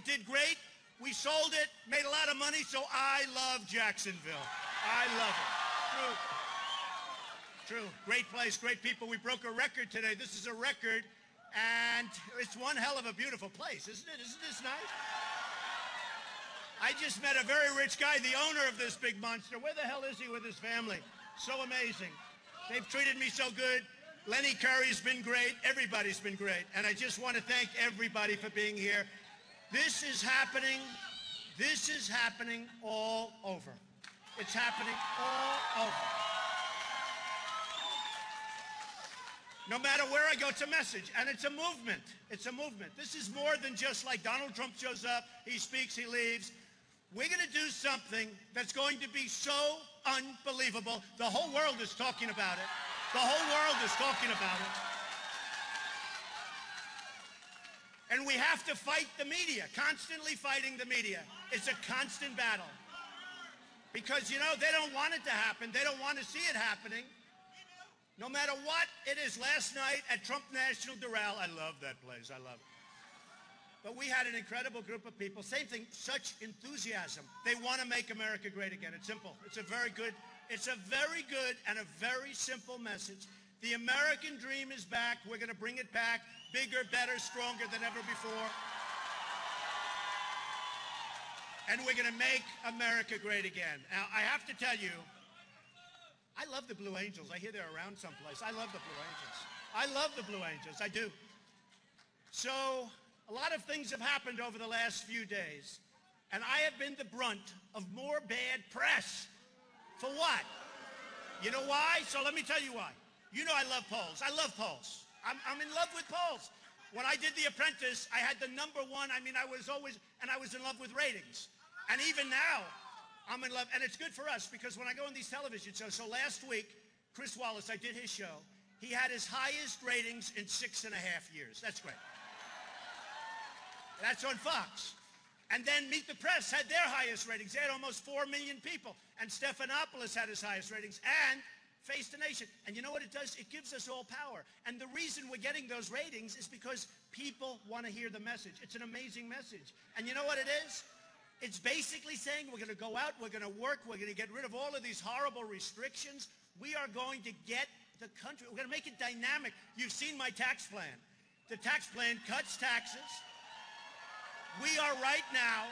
It did great. We sold it, made a lot of money, so I love Jacksonville. I love it. True. Great place, great people. We broke a record today. This is a record, and it's one hell of a beautiful place, isn't it? Isn't this nice? I just met a very rich guy, the owner of this big monster. Where the hell is he with his family? So amazing. They've treated me so good. Lenny Curry's been great. Everybody's been great. And I just want to thank everybody for being here. This is happening all over. It's happening all over. No matter where I go, it's a message, and it's a movement. It's a movement. This is more than just like Donald Trump shows up, he speaks, he leaves. We're going to do something that's going to be so unbelievable. The whole world is talking about it. The whole world is talking about it. And we have to fight the media, constantly fighting the media. It's a constant battle. Because, you know, they don't want it to happen. They don't want to see it happening. No matter what it is. Last night at Trump National Doral, I love that place. I love it. But we had an incredible group of people. Same thing, such enthusiasm. They want to make America great again. It's simple. It's a very good and a very simple message. The American dream is back. We're going to bring it back. Bigger, better, stronger than ever before. And we're going to make America great again. Now, I have to tell you, I love the Blue Angels. I hear they're around someplace. I love the Blue Angels. I love the Blue Angels. I do. So, a lot of things have happened over the last few days, and I have been the brunt of more bad press. For what? You know why? So let me tell you why. You know I love polls. I love polls. I'm in love with polls. When I did The Apprentice, I had the #1. I mean, I was in love with ratings. And even now, I'm in love. And it's good for us because when I go on these television shows, so last week, Chris Wallace, I did his show. He had his highest ratings in 6.5 years. That's great. That's on Fox. And then Meet the Press had their highest ratings. They had almost 4 million people. And Stephanopoulos had his highest ratings. And Face the Nation. And you know what it does? It gives us all power. And the reason we're getting those ratings is because people want to hear the message. It's an amazing message. And you know what it is? It's basically saying we're going to go out, we're going to work, we're going to get rid of all of these horrible restrictions. We are going to get the country, we're going to make it dynamic. You've seen my tax plan. The tax plan cuts taxes. We are right now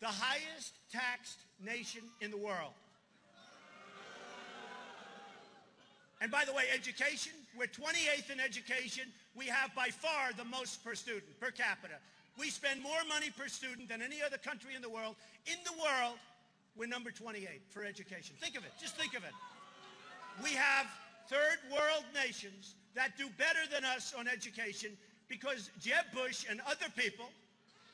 the highest taxed nation in the world. And by the way, education, we're 28th in education. We have by far the most per student, per capita. We spend more money per student than any other country in the world. In the world, we're number 28 for education. Think of it. Just think of it. We have third world nations that do better than us on education because Jeb Bush and other people,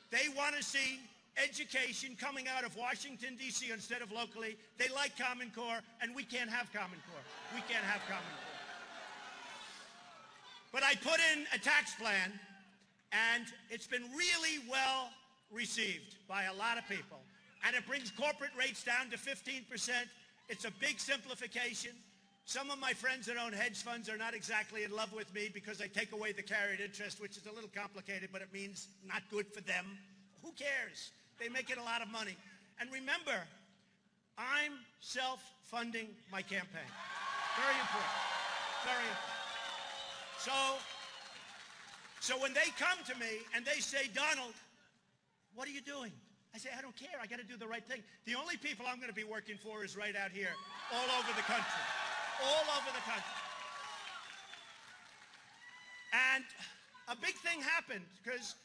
they want to see education coming out of Washington, D.C. instead of locally. They like Common Core, and we can't have Common Core. We can't have Common Core. But I put in a tax plan, and it's been really well received by a lot of people. And it brings corporate rates down to 15%. It's a big simplification. Some of my friends that own hedge funds are not exactly in love with me because I take away the carried interest, which is a little complicated, but it means not good for them. Who cares? They make it a lot of money. And remember, I'm self-funding my campaign. Very important. Very important. So when they come to me and they say, Donald, what are you doing? I say, I don't care. I got to do the right thing. The only people I'm going to be working for is right out here, all over the country. All over the country. And a big thing happened because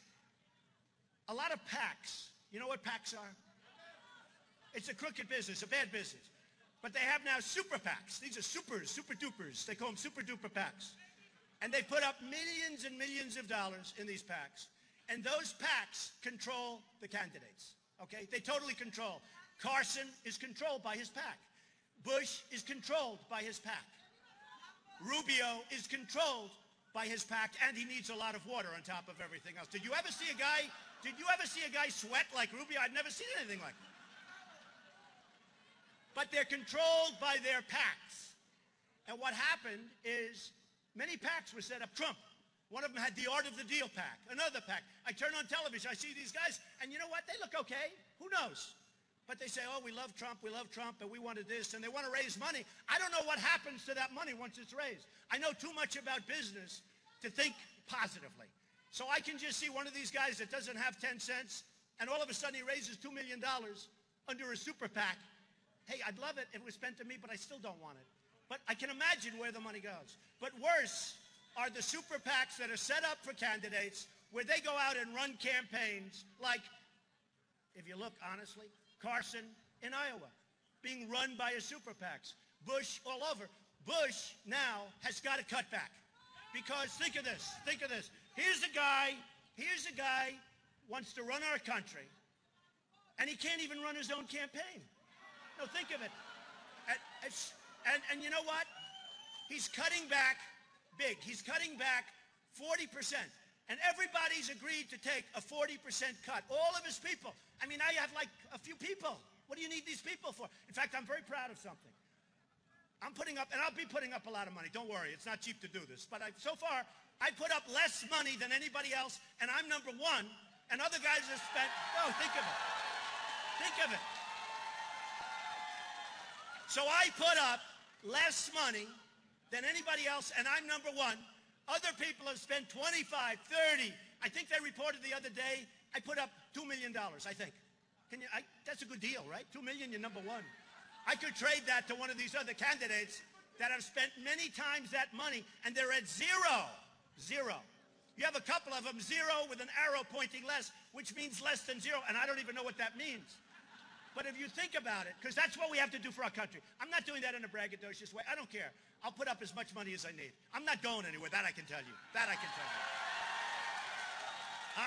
a lot of PACs, you know what PACs are? It's a crooked business, a bad business. But they have now super PACs. These are supers, super dupers. They call them super duper PACs. And they put up millions and millions of dollars in these PACs. And those PACs control the candidates, okay? They totally control. Carson is controlled by his PAC. Bush is controlled by his PAC. Rubio is controlled by his PAC, and he needs a lot of water on top of everything else. Did you ever see a guy sweat like Rubio? I'd never seen anything like that. But they're controlled by their PACs. And what happened is many PACs were set up. Trump. One of them had the Art of the Deal pack, another pack. I turn on television, I see these guys, and you know what? They look okay. Who knows? But they say, oh, we love Trump, and we wanted this, and they want to raise money. I don't know what happens to that money once it's raised. I know too much about business to think positively. So I can just see one of these guys that doesn't have 10 cents, and all of a sudden he raises $2 million under a super PAC. Hey, I'd love it if it was spent to me, but I still don't want it. But I can imagine where the money goes. But worse are the super PACs that are set up for candidates where they go out and run campaigns like, if you look honestly, Carson in Iowa, being run by a super PACs. Bush all over. Bush now has got to cut back. Because think of this. Here's a guy wants to run our country, and he can't even run his own campaign. No, think of it. And you know what? He's cutting back big. He's cutting back 40%. And everybody's agreed to take a 40% cut. All of his people. I mean, I have like a few people. What do you need these people for? In fact, I'm very proud of something. I'm putting up, and I'll be putting up a lot of money. Don't worry, it's not cheap to do this. But so far, I put up less money than anybody else, and I'm number one. And other guys have spent, oh, think of it. Think of it. So I put up less money than anybody else, and I'm number one. Other people have spent 25, 30. I think they reported the other day, I put up $2 million, I think. That's a good deal, right? $2 million, you're number one. I could trade that to one of these other candidates that have spent many times that money, and they're at zero. Zero. You have a couple of them, zero with an arrow pointing less, which means less than zero, and I don't even know what that means. But if you think about it, because that's what we have to do for our country. I'm not doing that in a braggadocious way. I don't care. I'll put up as much money as I need. I'm not going anywhere. That I can tell you. That I can tell you.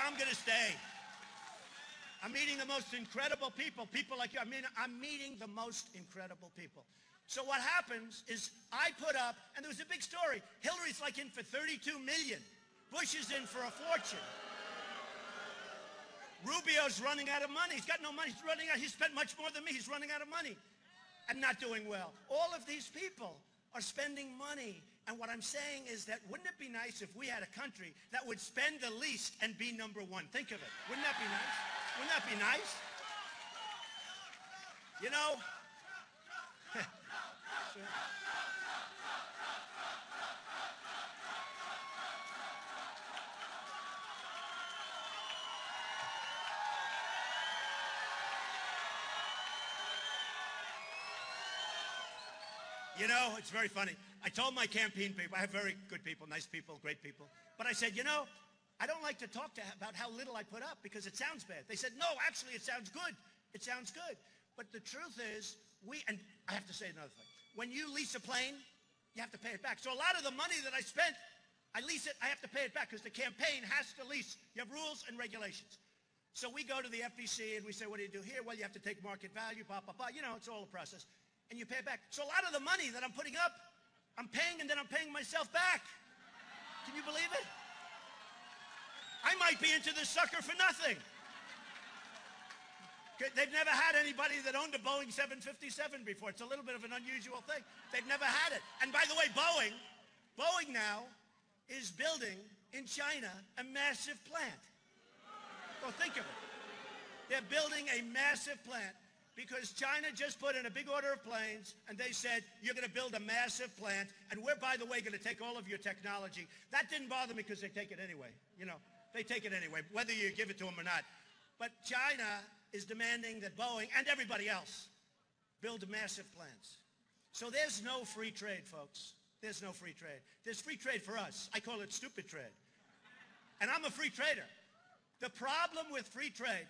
I'm going to stay. I'm meeting the most incredible people. People like you. I mean, I'm meeting the most incredible people. So what happens is I put up, and there was a big story. Hillary's like in for $32 million. Bush is in for a fortune. Rubio's running out of money. He's got no money. He's running out. He spent much more than me. He's running out of money and not doing well. All of these people are spending money. And what I'm saying is that wouldn't it be nice if we had a country that would spend the least and be number one? Think of it. Wouldn't that be nice? Wouldn't that be nice? You know, you know, it's very funny. I told my campaign people, I have very good people, nice people, great people. But I said, you know, I don't like to talk about how little I put up because it sounds bad. They said, no, actually, it sounds good. It sounds good. But the truth is, and I have to say another thing. When you lease a plane, you have to pay it back. So a lot of the money that I spent, I lease it, I have to pay it back because the campaign has to lease. You have rules and regulations. So we go to the FTC and we say, what do you do here? Well, you have to take market value, blah, blah, blah. You know, it's all a process. And you pay it back. So a lot of the money that I'm putting up, I'm paying and then I'm paying myself back. Can you believe it? I might be into this sucker for nothing. They've never had anybody that owned a Boeing 757 before. It's a little bit of an unusual thing. They've never had it. And by the way, Boeing now is building in China a massive plant. Well, think of it. They're building a massive plant because China just put in a big order of planes, and they said, you're going to build a massive plant, and we're, by the way, going to take all of your technology. That didn't bother me because they take it anyway. You know, they take it anyway, whether you give it to them or not. But China is demanding that Boeing and everybody else build massive plants. So there's no free trade, folks. There's no free trade. There's free trade for us. I call it stupid trade. And I'm a free trader. The problem with free trade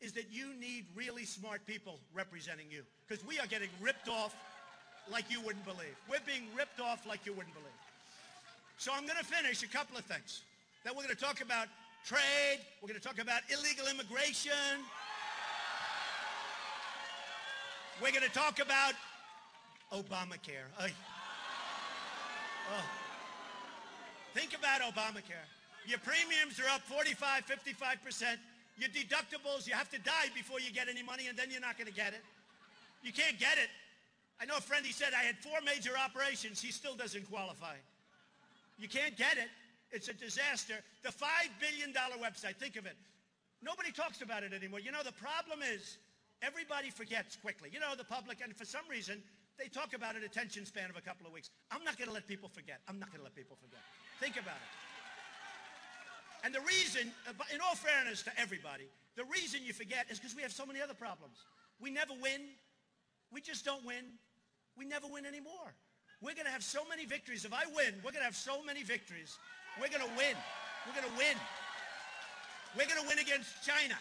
is that you need really smart people representing you because we are getting ripped off like you wouldn't believe. We're being ripped off like you wouldn't believe. So I'm going to finish a couple of things. Then we're going to talk about trade. We're going to talk about illegal immigration. We're going to talk about Obamacare. Think about Obamacare. Your premiums are up 45, 55%. Your deductibles, you have to die before you get any money, and then you're not going to get it. You can't get it. I know a friend, he said, I had 4 major operations. He still doesn't qualify. You can't get it. It's a disaster. The $5 billion website, think of it. Nobody talks about it anymore. You know, the problem is everybody forgets quickly. You know, the public, and for some reason, they talk about an attention span of a couple of weeks. I'm not going to let people forget. I'm not going to let people forget. Think about it. And the reason, in all fairness to everybody, the reason you forget is because we have so many other problems. We never win. We just don't win. We never win anymore. We're going to have so many victories. If I win, we're going to have so many victories. We're going to win. We're going to win. We're going to win against China.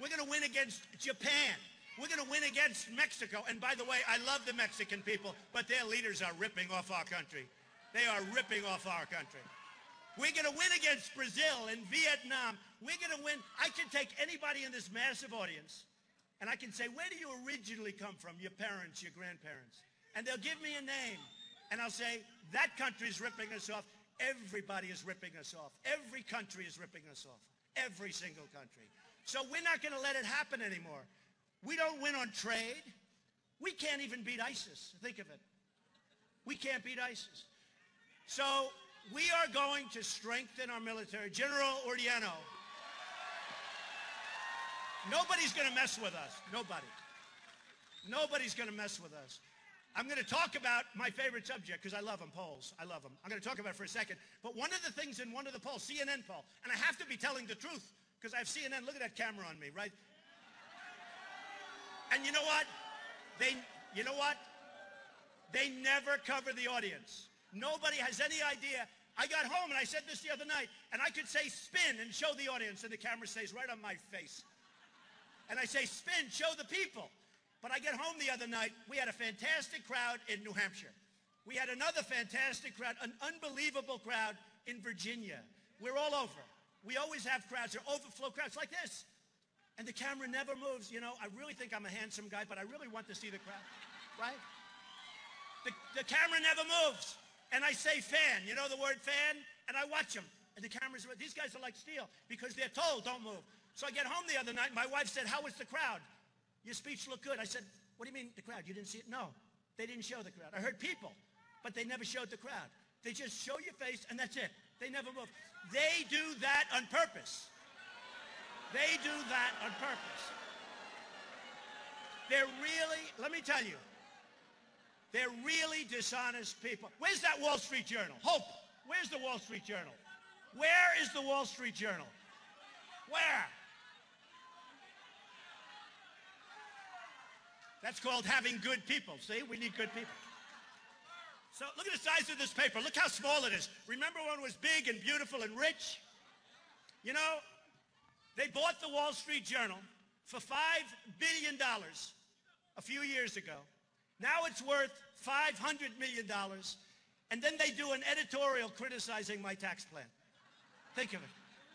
We're going to win against Japan. We're going to win against Mexico. And by the way, I love the Mexican people, but their leaders are ripping off our country. They are ripping off our country. We're going to win against Brazil and Vietnam. We're going to win. I can take anybody in this massive audience, and I can say, where do you originally come from? Your parents, your grandparents. And they'll give me a name. And I'll say, that country's ripping us off. Everybody is ripping us off. Every country is ripping us off. Every single country. So we're not going to let it happen anymore. We don't win on trade. We can't even beat ISIS. Think of it. We can't beat ISIS. So we are going to strengthen our military. General Ordiano. Nobody's going to mess with us. Nobody. Nobody's going to mess with us. I'm going to talk about my favorite subject because I love them, polls. I love them. I'm going to talk about it for a second. But one of the things in one of the polls, CNN poll, and I have to be telling the truth because I have CNN. Look at that camera on me, right? And you know what? You know what? They never cover the audience. Nobody has any idea. I got home and I said this the other night, and I could say spin and show the audience, and the camera stays right on my face. And I say spin, show the people. But I get home the other night, we had a fantastic crowd in New Hampshire. We had another fantastic crowd, an unbelievable crowd in Virginia. We're all over. We always have crowds. They're overflow crowds like this. And the camera never moves. You know, I really think I'm a handsome guy, but I really want to see the crowd, right? The camera never moves. And I say fan, you know the word fan? And I watch them. And the cameras, these guys are like steel because they're told don't move. So I get home the other night, my wife said, how was the crowd? Your speech looked good. I said, what do you mean the crowd? You didn't see it? No, they didn't show the crowd. I heard people, but they never showed the crowd. They just show your face and that's it. They never move. They do that on purpose. They do that on purpose. They're really, let me tell you, they're really dishonest people. Where's that Wall Street Journal? Hope, where's the Wall Street Journal? Where is the Wall Street Journal? Where? That's called having good people. See, we need good people. So look at the size of this paper. Look how small it is. Remember when it was big and beautiful and rich? You know, they bought the Wall Street Journal for $5 billion a few years ago. Now it's worth $500 million. And then they do an editorial criticizing my tax plan. Think of it.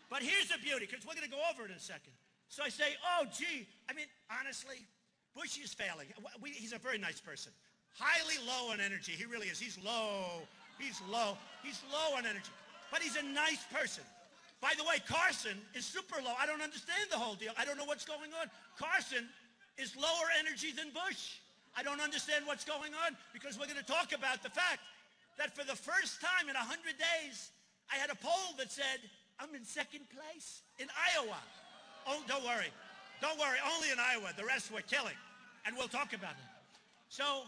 But here's the beauty, because we're going to go over it in a second. So I say, oh, gee, I mean, honestly, Bush is failing. He's a very nice person. Highly low on energy. He really is. He's low. He's low. He's low on energy. But he's a nice person. By the way, Carson is super low. I don't understand the whole deal. I don't know what's going on. Carson is lower energy than Bush. I don't understand what's going on because we're going to talk about the fact that for the first time in 100 days, I had a poll that said, I'm in second place in Iowa. Oh, don't worry. Don't worry. Only in Iowa. The rest we're killing. And we'll talk about it. So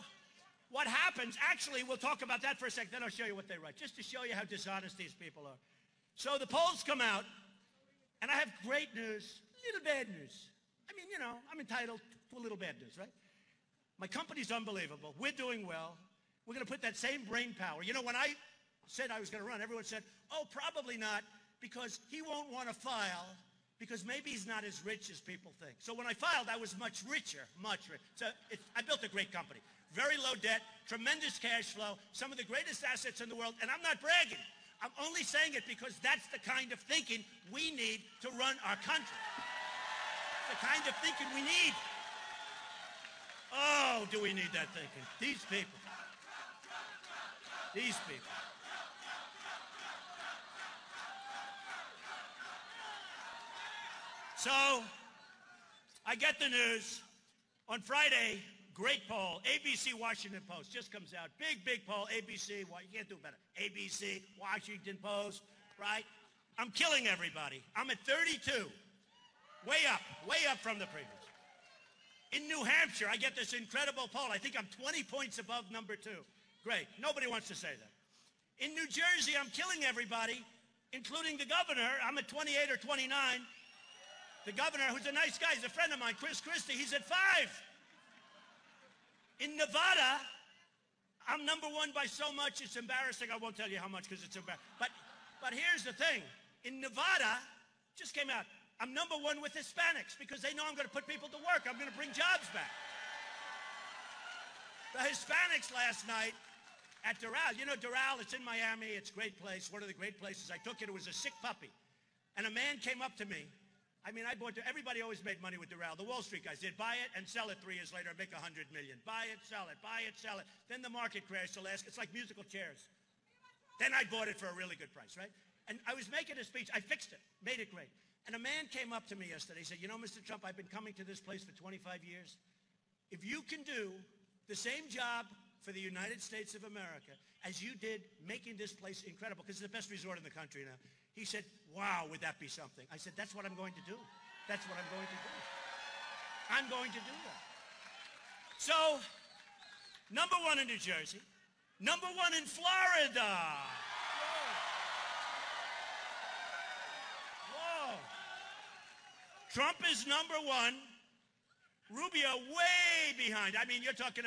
what happens, actually, we'll talk about that for a second. Then I'll show you what they write, just to show you how dishonest these people are. So the polls come out, and I have great news, little bad news. I mean, you know, I'm entitled to a little bad news, right? My company's unbelievable. We're doing well. We're going to put that same brain power. You know, when I said I was going to run, everyone said, oh, probably not, because he won't want to file because maybe he's not as rich as people think. So when I filed, I was much richer, much richer. So I built a great company. Very low debt, tremendous cash flow, some of the greatest assets in the world, and I'm not bragging. I'm only saying it because that's the kind of thinking we need to run our country. The kind of thinking we need. Oh, do we need that thinking? These people. These people. So, I get the news. On Friday, great poll, ABC Washington Post just comes out. Big, big poll, ABC. Well, you can't do better. ABC, Washington Post. right? I'm killing everybody. I'm at 32. Way up from the previous. In New Hampshire, I get this incredible poll. I think I'm 20 points above number 2. Great. Nobody wants to say that. In New Jersey, I'm killing everybody, including the governor. I'm at 28 or 29. The governor, who's a nice guy, he's a friend of mine, Christie, he's at 5. In Nevada, I'm number 1 by so much, it's embarrassing. I won't tell you how much because it's embarrassing. But here's the thing. In Nevada, just came out, I'm number 1 with Hispanics because they know I'm going to put people to work. I'm going to bring jobs back. The Hispanics last night at Doral. You know Doral, it's in Miami. It's a great place, one of the great places. I took it. It was a sick puppy. And a man came up to me. I mean, everybody always made money with Doral. The Wall Street guys did. Buy it and sell it 3 years later and make $100 million. Buy it, sell it. Buy it, sell it. Then the market crashed. It's like musical chairs. Then I bought it for a really good price, right? And I was making a speech. I fixed it, made it great. And a man came up to me yesterday. He said, you know, Mr. Trump, I've been coming to this place for 25 years. If you can do the same job for the United States of America as you did making this place incredible, because it's the best resort in the country now. He said, wow, would that be something? I said, that's what I'm going to do. That's what I'm going to do. I'm going to do that. So, number 1 in New Jersey. Number 1 in Florida. Trump is number 1. Rubio way behind. I mean, you talk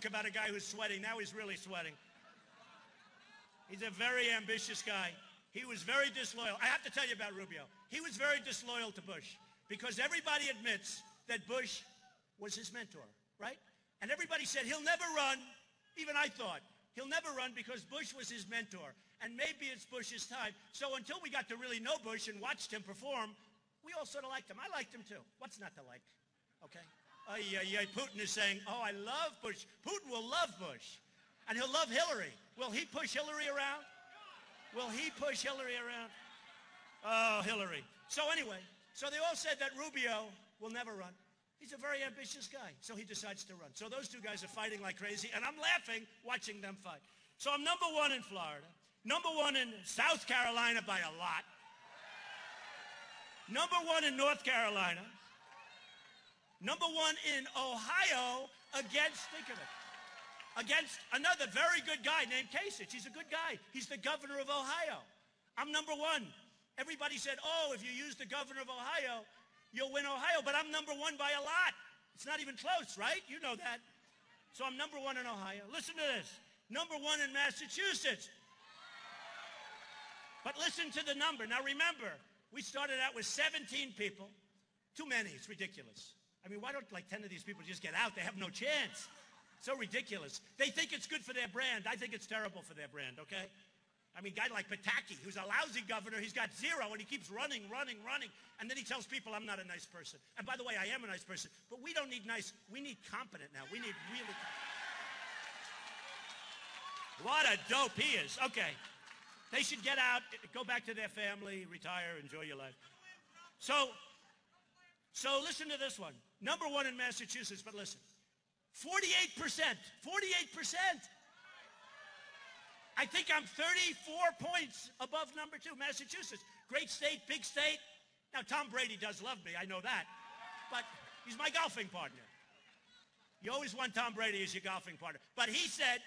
about a guy who's sweating. Now he's really sweating. He's a very ambitious guy. He was very disloyal. I have to tell you about Rubio. He was very disloyal to Bush because everybody admits that Bush was his mentor, right? And everybody said he'll never run. Even I thought he'll never run because Bush was his mentor. And maybe it's Bush's time. So until we got to really know Bush and watched him perform, we all sort of liked him. I liked him too. What's not to like? Okay? Putin is saying, oh, I love Bush. Putin will love Bush. And he'll love Hillary. Will he push Hillary around? Will he push Hillary around? Oh, Hillary. So anyway, so they all said that Rubio will never run. He's a very ambitious guy. So he decides to run. So those two guys are fighting like crazy. And I'm laughing watching them fight. So I'm number 1 in Florida. Number 1 in South Carolina by a lot. Number 1 in North Carolina. Number 1 in Ohio against, think of it, against another very good guy named Kasich. He's a good guy. He's the governor of Ohio. I'm number 1. Everybody said, oh, if you use the governor of Ohio, you'll win Ohio. But I'm number 1 by a lot. It's not even close, right? You know that. So I'm number 1 in Ohio. Listen to this. Number 1 in Massachusetts. But listen to the number. Now remember, we started out with 17 people. Too many. It's ridiculous. I mean, why don't like 10 of these people just get out? They have no chance. So ridiculous. They think it's good for their brand. I think it's terrible for their brand, okay? I mean, a guy like Pataki, who's a lousy governor, he's got 0, and he keeps running. And then he tells people, I'm not a nice person. And by the way, I am a nice person. But we don't need nice. We need competent now. We need really competent. What a dope he is. Okay. They should get out, go back to their family, retire, enjoy your life. So listen to this one. Number 1 in Massachusetts, but listen. 48%. 48%. I think I'm 34 points above number 2, Massachusetts. Great state, big state. Now, Tom Brady does love me. I know that. But he's my golfing partner. You always want Tom Brady as your golfing partner. But he said,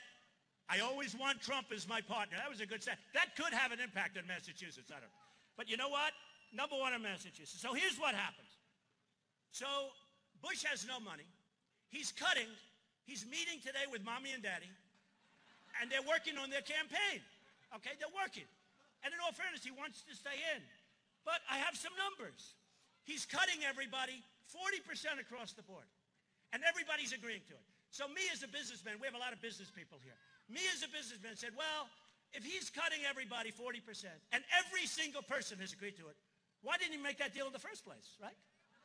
I always want Trump as my partner. That was a good set. That could have an impact on Massachusetts. I don't know. But you know what? Number 1 in Massachusetts. So here's what happens. So Bush has no money. He's cutting. He's meeting today with mommy and daddy. And they're working on their campaign. Okay, they're working. And in all fairness, he wants to stay in. But I have some numbers. He's cutting everybody 40% across the board. And everybody's agreeing to it. So me as a businessman, we have a lot of business people here. Me as a businessman said, well, if he's cutting everybody 40% and every single person has agreed to it, why didn't he make that deal in the first place, right?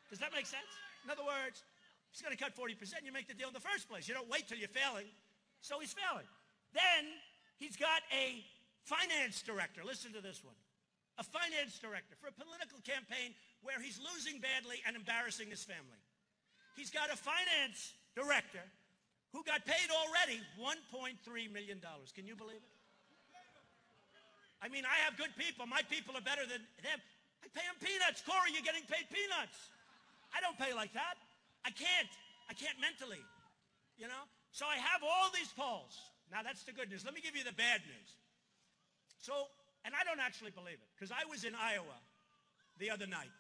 Does that make sense? In other words, he's going to cut 40%, you make the deal in the first place. You don't wait till you're failing. So he's failing. Then he's got a finance director. Listen to this one. A finance director for a political campaign where he's losing badly and embarrassing his family. He's got a finance director who got paid already $1.3 million. Can you believe it? I mean, I have good people. My people are better than them. I pay them peanuts. Corey, you're getting paid peanuts. I don't pay like that. I can't. I can't mentally, you know? So I have all these polls. Now, that's the good news. Let me give you the bad news. So, and I don't actually believe it, because I was in Iowa the other night,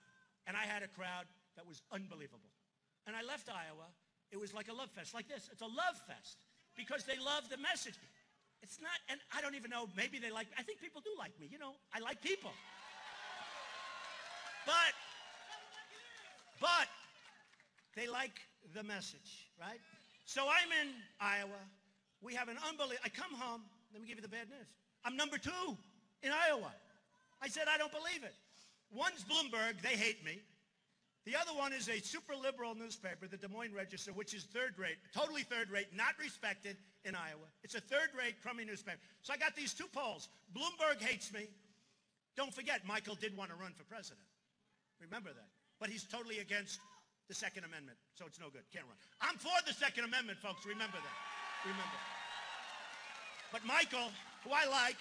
and I had a crowd that was unbelievable. And I left Iowa. It was like a love fest, like this. It's a love fest, because they love the message. It's not, and I don't even know, maybe they like me. I think people do like me, you know. I like people. But they like the message, right? So I'm in Iowa. We have an unbelievable, I come home. Let me give you the bad news. I'm number 2 in Iowa. I said, I don't believe it. One's Bloomberg. They hate me. The other one is a super liberal newspaper, the Des Moines Register, which is third rate, totally third rate, not respected in Iowa. It's a third-rate, crummy newspaper. So I got these 2 polls. Bloomberg hates me. Don't forget, Michael did want to run for president. Remember that. But he's totally against the Second Amendment, so it's no good. Can't run. I'm for the Second Amendment, folks. Remember that. Remember. But Michael, who I like,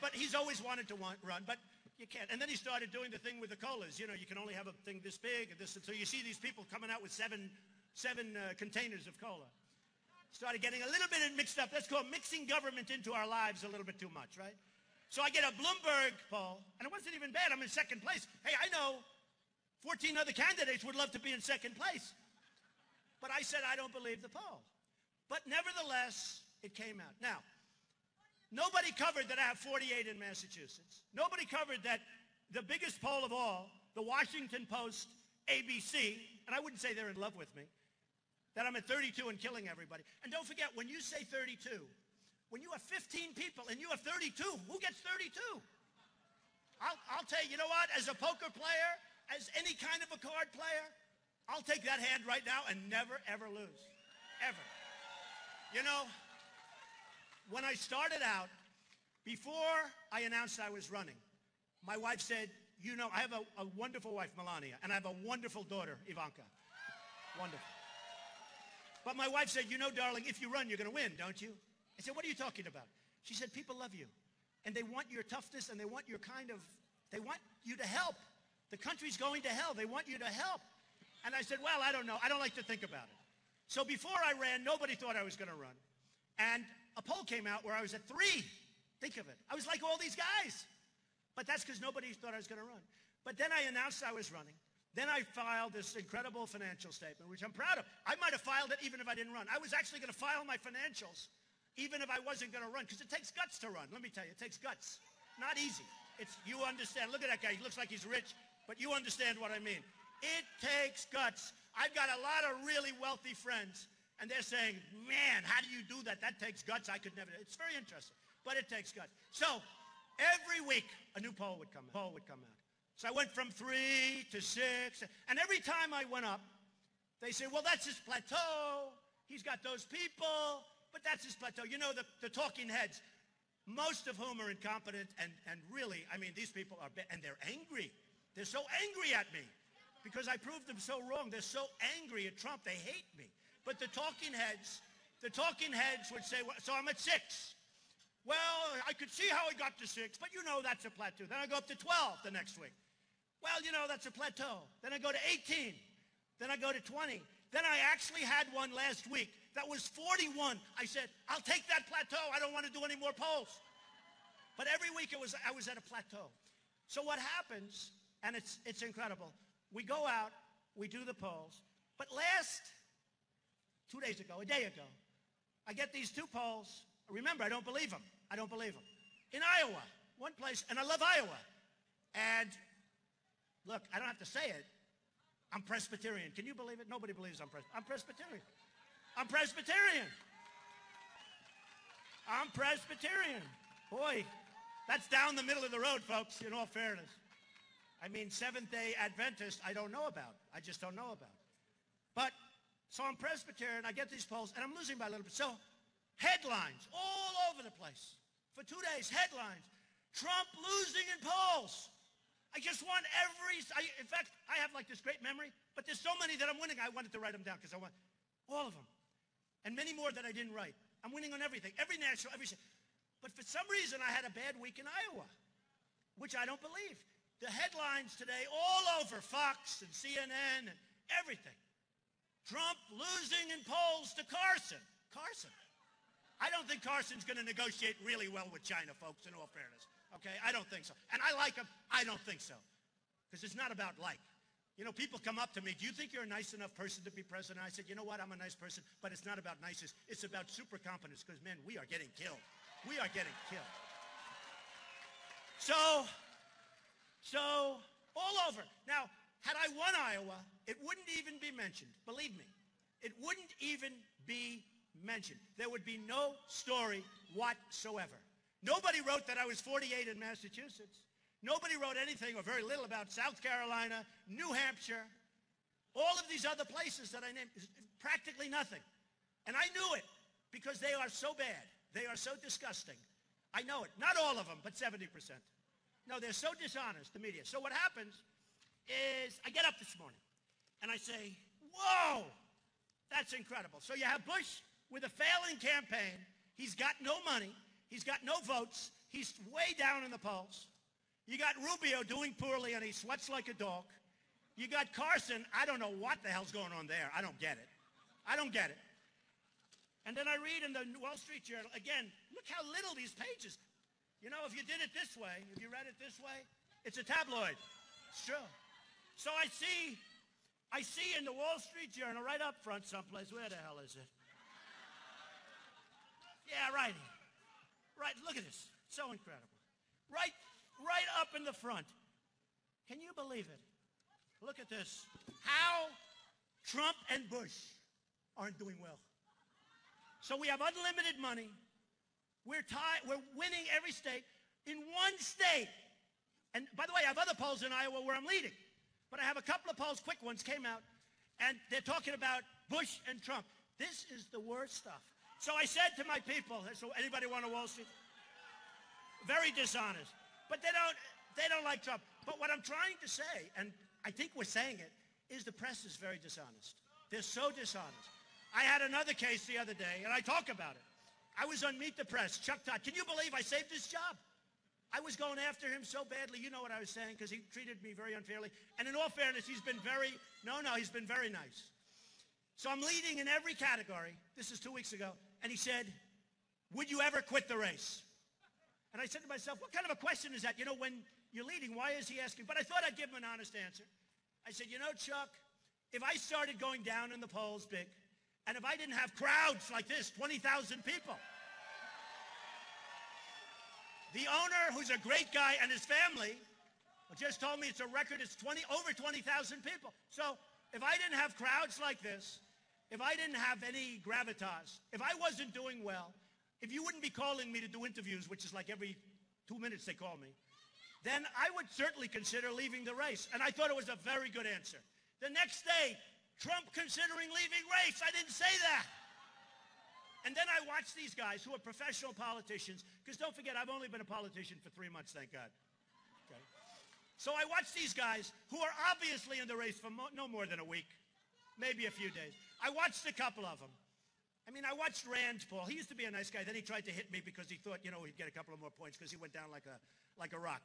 but he's always wanted to run, but you can't. And then he started doing the thing with the colas. You know, you can only have a thing this big, and this, and so you see these people coming out with seven containers of cola. Started getting a little bit mixed up. That's called mixing government into our lives a little bit too much, right? So I get a Bloomberg poll, and it wasn't even bad. I'm in second place. Hey, I know 14 other candidates would love to be in second place. But I said I don't believe the poll. But nevertheless, it came out. Now, nobody covered that I have 48 in Massachusetts. Nobody covered that the biggest poll of all, the Washington Post, ABC, and I wouldn't say they're in love with me, that I'm at 32 and killing everybody. And don't forget, when you say 32, when you have 15 people and you have 32, who gets 32? I'll tell you, you know what? As a poker player, as any kind of a card player, I'll take that hand right now and never, ever lose. Ever. You know, when I started out, before I announced I was running, my wife said, you know, I have a wonderful wife, Melania, and I have a wonderful daughter, Ivanka. Wonderful. But my wife said, you know, darling, if you run, you're going to win, don't you? I said, what are you talking about? She said, people love you. And they want your toughness, and they want your they want you to help. The country's going to hell. They want you to help. And I said, well, I don't know. I don't like to think about it. So before I ran, nobody thought I was going to run. And a poll came out where I was at 3. Think of it. I was like all these guys. But that's because nobody thought I was going to run. But then I announced I was running. Then I filed this incredible financial statement, which I'm proud of. I might have filed it even if I didn't run. I was actually going to file my financials even if I wasn't going to run, because it takes guts to run. Let me tell you, it takes guts. Not easy. You understand. Look at that guy. He looks like he's rich, but you understand what I mean. It takes guts. I've got a lot of really wealthy friends, and they're saying, man, how do you do that? That takes guts. I could never. It's very interesting, but it takes guts. So every week, a new poll would come out. So I went from 3 to 6, and every time I went up, they say, well, that's his plateau. He's got those people, but that's his plateau. You know, the talking heads, most of whom are incompetent, and really, I mean, these people are, and they're angry. They're so angry at me because I proved them so wrong. They're so angry at Trump. They hate me. But the talking heads would say, well, so I'm at 6. Well, I could see how I got to 6, but you know that's a plateau. Then I go up to 12 the next week. Well, you know, that's a plateau. Then I go to 18. Then I go to 20. Then I actually had one last week that was 41. I said, I'll take that plateau. I don't want to do any more polls. But every week I was at a plateau. So what happens, and it's incredible, we go out, we do the polls, but last 2 days ago, a day ago, I get these 2 polls. Remember, I don't believe them. I don't believe them. In Iowa, one place, and I love Iowa. And look, I don't have to say it. I'm Presbyterian. Can you believe it? Nobody believes I'm Presbyterian. I'm Presbyterian. I'm Presbyterian. Boy, that's down the middle of the road, folks, in all fairness. I mean, Seventh-day Adventist, I don't know about. I just don't know about. But, so I'm Presbyterian. I get these polls, and I'm losing by a little bit. So, headlines all over the place. For 2 days, headlines. Trump losing in polls. I just want in fact, I have like this great memory, but there's so many that I'm winning, I wanted to write them down because I want all of them. And many more that I didn't write. I'm winning on everything. Every national, But for some reason, I had a bad week in Iowa, which I don't believe. The headlines today all over Fox and CNN and everything. Trump losing in polls to Carson. Carson. I don't think Carson's going to negotiate really well with China, folks, in all fairness. Okay? I don't think so. And I like him. I don't think so. Because it's not about like. You know, people come up to me, do you think you're a nice enough person to be president? I said, you know what? I'm a nice person, but it's not about niceness. It's about super competence because, man, we are getting killed. We are getting killed. So, all over. Now, had I won Iowa, it wouldn't even be mentioned. Believe me. It wouldn't even be mentioned. There would be no story whatsoever. Nobody wrote that I was 48 in Massachusetts. Nobody wrote anything or very little about South Carolina, New Hampshire, all of these other places that I named. Practically nothing. And I knew it because they are so bad. They are so disgusting. I know it. Not all of them, but 70%. No, they're so dishonest, the media. So what happens is I get up this morning and I say, whoa, that's incredible. So you have Bush with a failing campaign. He's got no money. He's got no votes. He's way down in the polls. You got Rubio doing poorly and he sweats like a dog. You got Carson. I don't know what the hell's going on there. I don't get it. I don't get it. And then I read in the Wall Street Journal, again, look how little these pages. You know, if you did it this way, if you read it this way, it's a tabloid. It's true. So I see in the Wall Street Journal right up front someplace, where the hell is it? Yeah, right here. Right, look at this. So incredible. Right up in the front. Can you believe it? Look at this. How Trump and Bush aren't doing well. So we have unlimited money. We're winning every state. In one state, and by the way, I have other polls in Iowa where I'm leading, but I have a couple of polls, quick ones, came out, and they're talking about Bush and Trump. This is the worst stuff. So I said to my people, so anybody want a Wall Street? Very dishonest. But they don't like Trump. But what I'm trying to say, and I think we're saying it, is the press is very dishonest. They're so dishonest. I had another case the other day, and I talk about it. I was on Meet the Press, Chuck Todd. Can you believe I saved his job? I was going after him so badly. You know what I was saying, because he treated me very unfairly. And in all fairness, he's been very nice. So I'm leading in every category. This is 2 weeks ago. And he said, would you ever quit the race? And I said to myself, what kind of a question is that? You know, when you're leading, why is he asking? But I thought I'd give him an honest answer. I said, you know, Chuck, if I started going down in the polls big, and if I didn't have crowds like this, 20,000 people, the owner, who's a great guy, and his family just told me it's a record, it's over 20,000 people. So if I didn't have crowds like this, if I didn't have any gravitas, if I wasn't doing well, if you wouldn't be calling me to do interviews, which is like every 2 minutes they call me, then I would certainly consider leaving the race. And I thought it was a very good answer. The next day, Trump considering leaving race. I didn't say that. And then I watched these guys who are professional politicians, because don't forget, I've only been a politician for 3 months, thank God. Okay. So I watched these guys who are obviously in the race for no more than a week, maybe a few days. I watched a couple of them. I mean, I watched Rand Paul. He used to be a nice guy. Then he tried to hit me because he thought, you know, he'd get a couple of more points because he went down like a rock.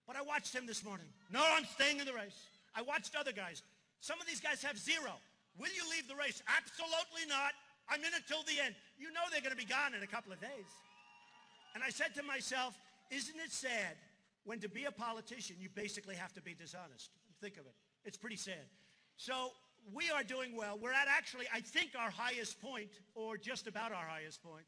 But I watched him this morning. No, I'm staying in the race. I watched other guys. Some of these guys have zero. Will you leave the race? Absolutely not. I'm in it till the end. You know they're going to be gone in a couple of days. And I said to myself, isn't it sad when to be a politician, you basically have to be dishonest? Think of it. It's pretty sad. So we are doing well. We're at actually, I think, our highest point, or just about our highest point.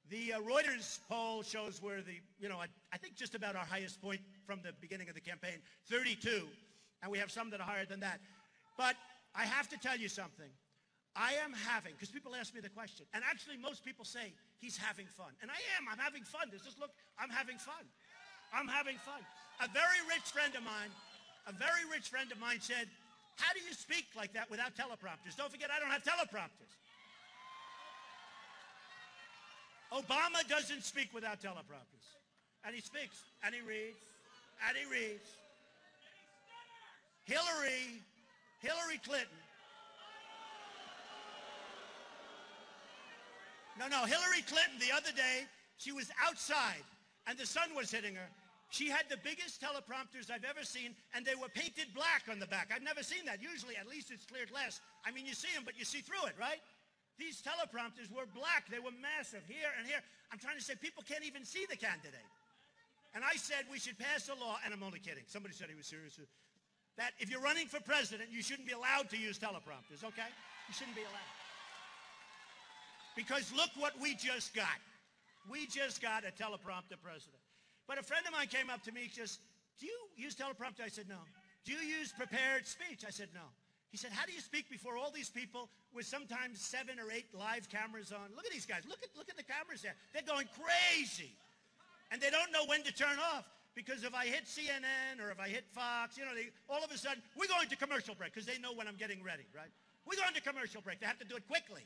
The Reuters poll shows we're I think just about our highest point from the beginning of the campaign, 32. And we have some that are higher than that. But I have to tell you something. I am having, because people ask me the question, and actually most people say he's having fun. And I am. I'm having fun. Just look, I'm having fun. I'm having fun. A very rich friend of mine said, how do you speak like that without teleprompters? Don't forget, I don't have teleprompters. Obama doesn't speak without teleprompters. And he speaks, and he reads, and he reads. Hillary Clinton. No, Hillary Clinton the other day She was outside, and the sun was hitting her. She had the biggest teleprompters I've ever seen, and they were painted black on the back. I've never seen that. Usually, at least it's clear glass. I mean, you see them, but you see through it, right? These teleprompters were black. They were massive here and here. I'm trying to say people can't even see the candidate. And I said we should pass a law, and I'm only kidding. Somebody said he was serious. That if you're running for president, you shouldn't be allowed to use teleprompters, okay? You shouldn't be allowed. Because look what we just got. We just got a teleprompter president. But a friend of mine came up to me, just, do you use teleprompter? I said, no. Do you use prepared speech? I said, no. He said, how do you speak before all these people with sometimes 7 or 8 live cameras on? Look at these guys. Look at the cameras there. They're going crazy. And they don't know when to turn off. Because if I hit CNN or if I hit Fox, you know, all of a sudden, we're going to commercial break because they know when I'm getting ready, right? We're going to commercial break. They have to do it quickly.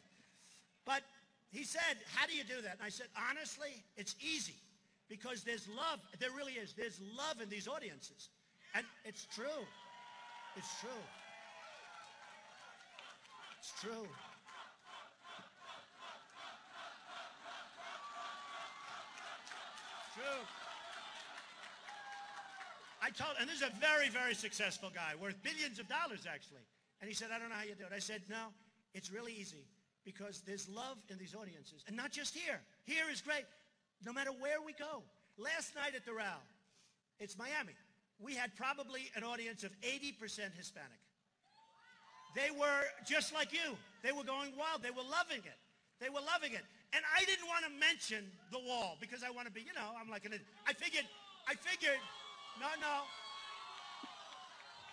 But he said, how do you do that? And I said, honestly, it's easy. Because there's love. There really is. There's love in these audiences. And it's true. It's true. It's true. It's true. I told, and this is a very, very successful guy, worth billions of dollars, actually. And he said, I don't know how you do it. I said, no, it's really easy. Because there's love in these audiences. And not just here. Here is great. No matter where we go. Last night at the Row, it's Miami. We had probably an audience of 80% Hispanic. They were just like you. They were going wild. They were loving it. They were loving it. And I didn't want to mention the wall because I want to be, you know, I'm like an, I figured, no.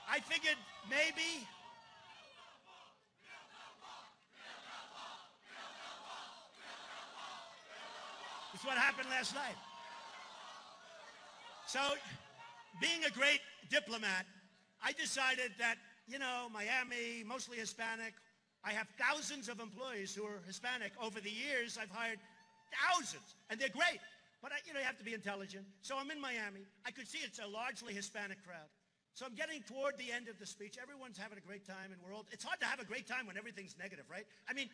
I figured maybe. That's what happened last night. So, being a great diplomat, I decided that, you know, Miami, mostly Hispanic. I have thousands of employees who are Hispanic. Over the years, I've hired thousands, and they're great. But, you have to be intelligent. So I'm in Miami. I could see it's a largely Hispanic crowd. So I'm getting toward the end of the speech. Everyone's having a great time, and it's hard to have a great time when everything's negative, right? I mean,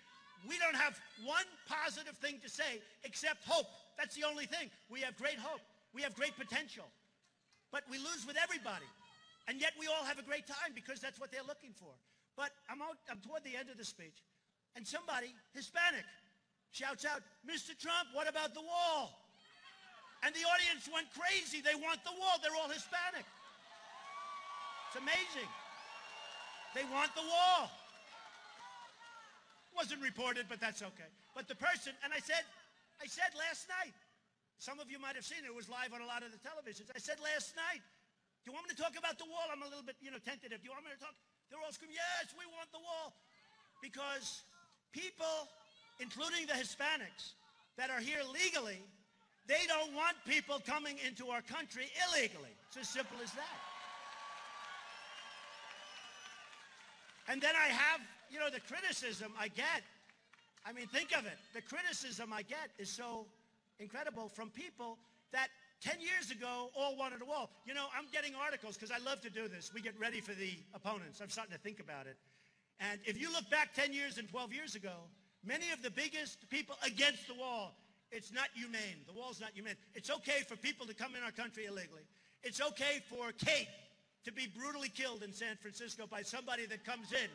we don't have one positive thing to say except hope. That's the only thing. We have great hope. We have great potential. But we lose with everybody. And yet we all have a great time because that's what they're looking for. But I'm toward the end of the speech, and somebody, Hispanic, shouts out, Mr. Trump, what about the wall? And the audience went crazy. They want the wall. They're all Hispanic. It's amazing. They want the wall. Wasn't reported, but that's okay. But the person, and I said last night, some of you might have seen it. It was live on a lot of the televisions. I said last night, do you want me to talk about the wall? I'm a little bit, tentative. Do you want me to talk? They're all screaming, yes, we want the wall. Because people, including the Hispanics, that are here legally, they don't want people coming into our country illegally. It's as simple as that. And then I have, the criticism I get. I mean, think of it. The criticism I get is so incredible from people that 10 years ago all wanted a wall. I'm getting articles because I love to do this. We get ready for the opponents. I'm starting to think about it. And if you look back 10 years and 12 years ago, many of the biggest people against the wall, it's not humane. The wall's not humane. It's okay for people to come in our country illegally. It's okay for Kate to be brutally killed in San Francisco by somebody that comes in.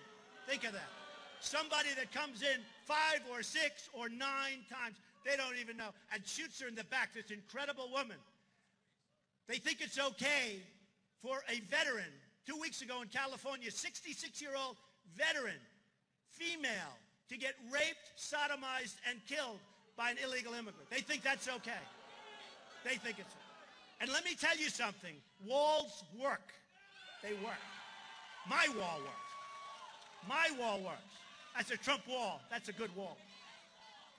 Think of that. Somebody that comes in 5 or 6 or 9 times, they don't even know, and shoots her in the back, this incredible woman. They think it's okay for a veteran, 2 weeks ago in California, 66-year-old veteran, female, to get raped, sodomized, and killed by an illegal immigrant. They think that's okay. They think it's okay. And let me tell you something. Walls work. They work. My wall works. My wall works. That's a Trump wall. That's a good wall.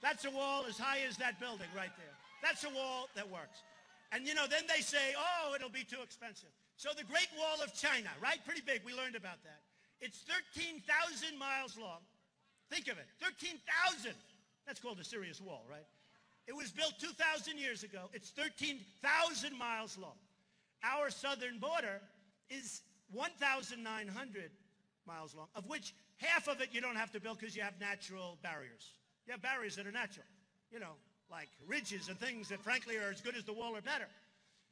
That's a wall as high as that building right there. That's a wall that works. And, then they say, oh, it'll be too expensive. So the Great Wall of China, right? Pretty big. We learned about that. It's 13,000 miles long. Think of it. 13,000. That's called a serious wall, right? It was built 2,000 years ago. It's 13,000 miles long. Our southern border is 1,900 miles long, of which half of it you don't have to build because you have natural barriers. You have barriers that are natural. like ridges and things that frankly are as good as the wall or better.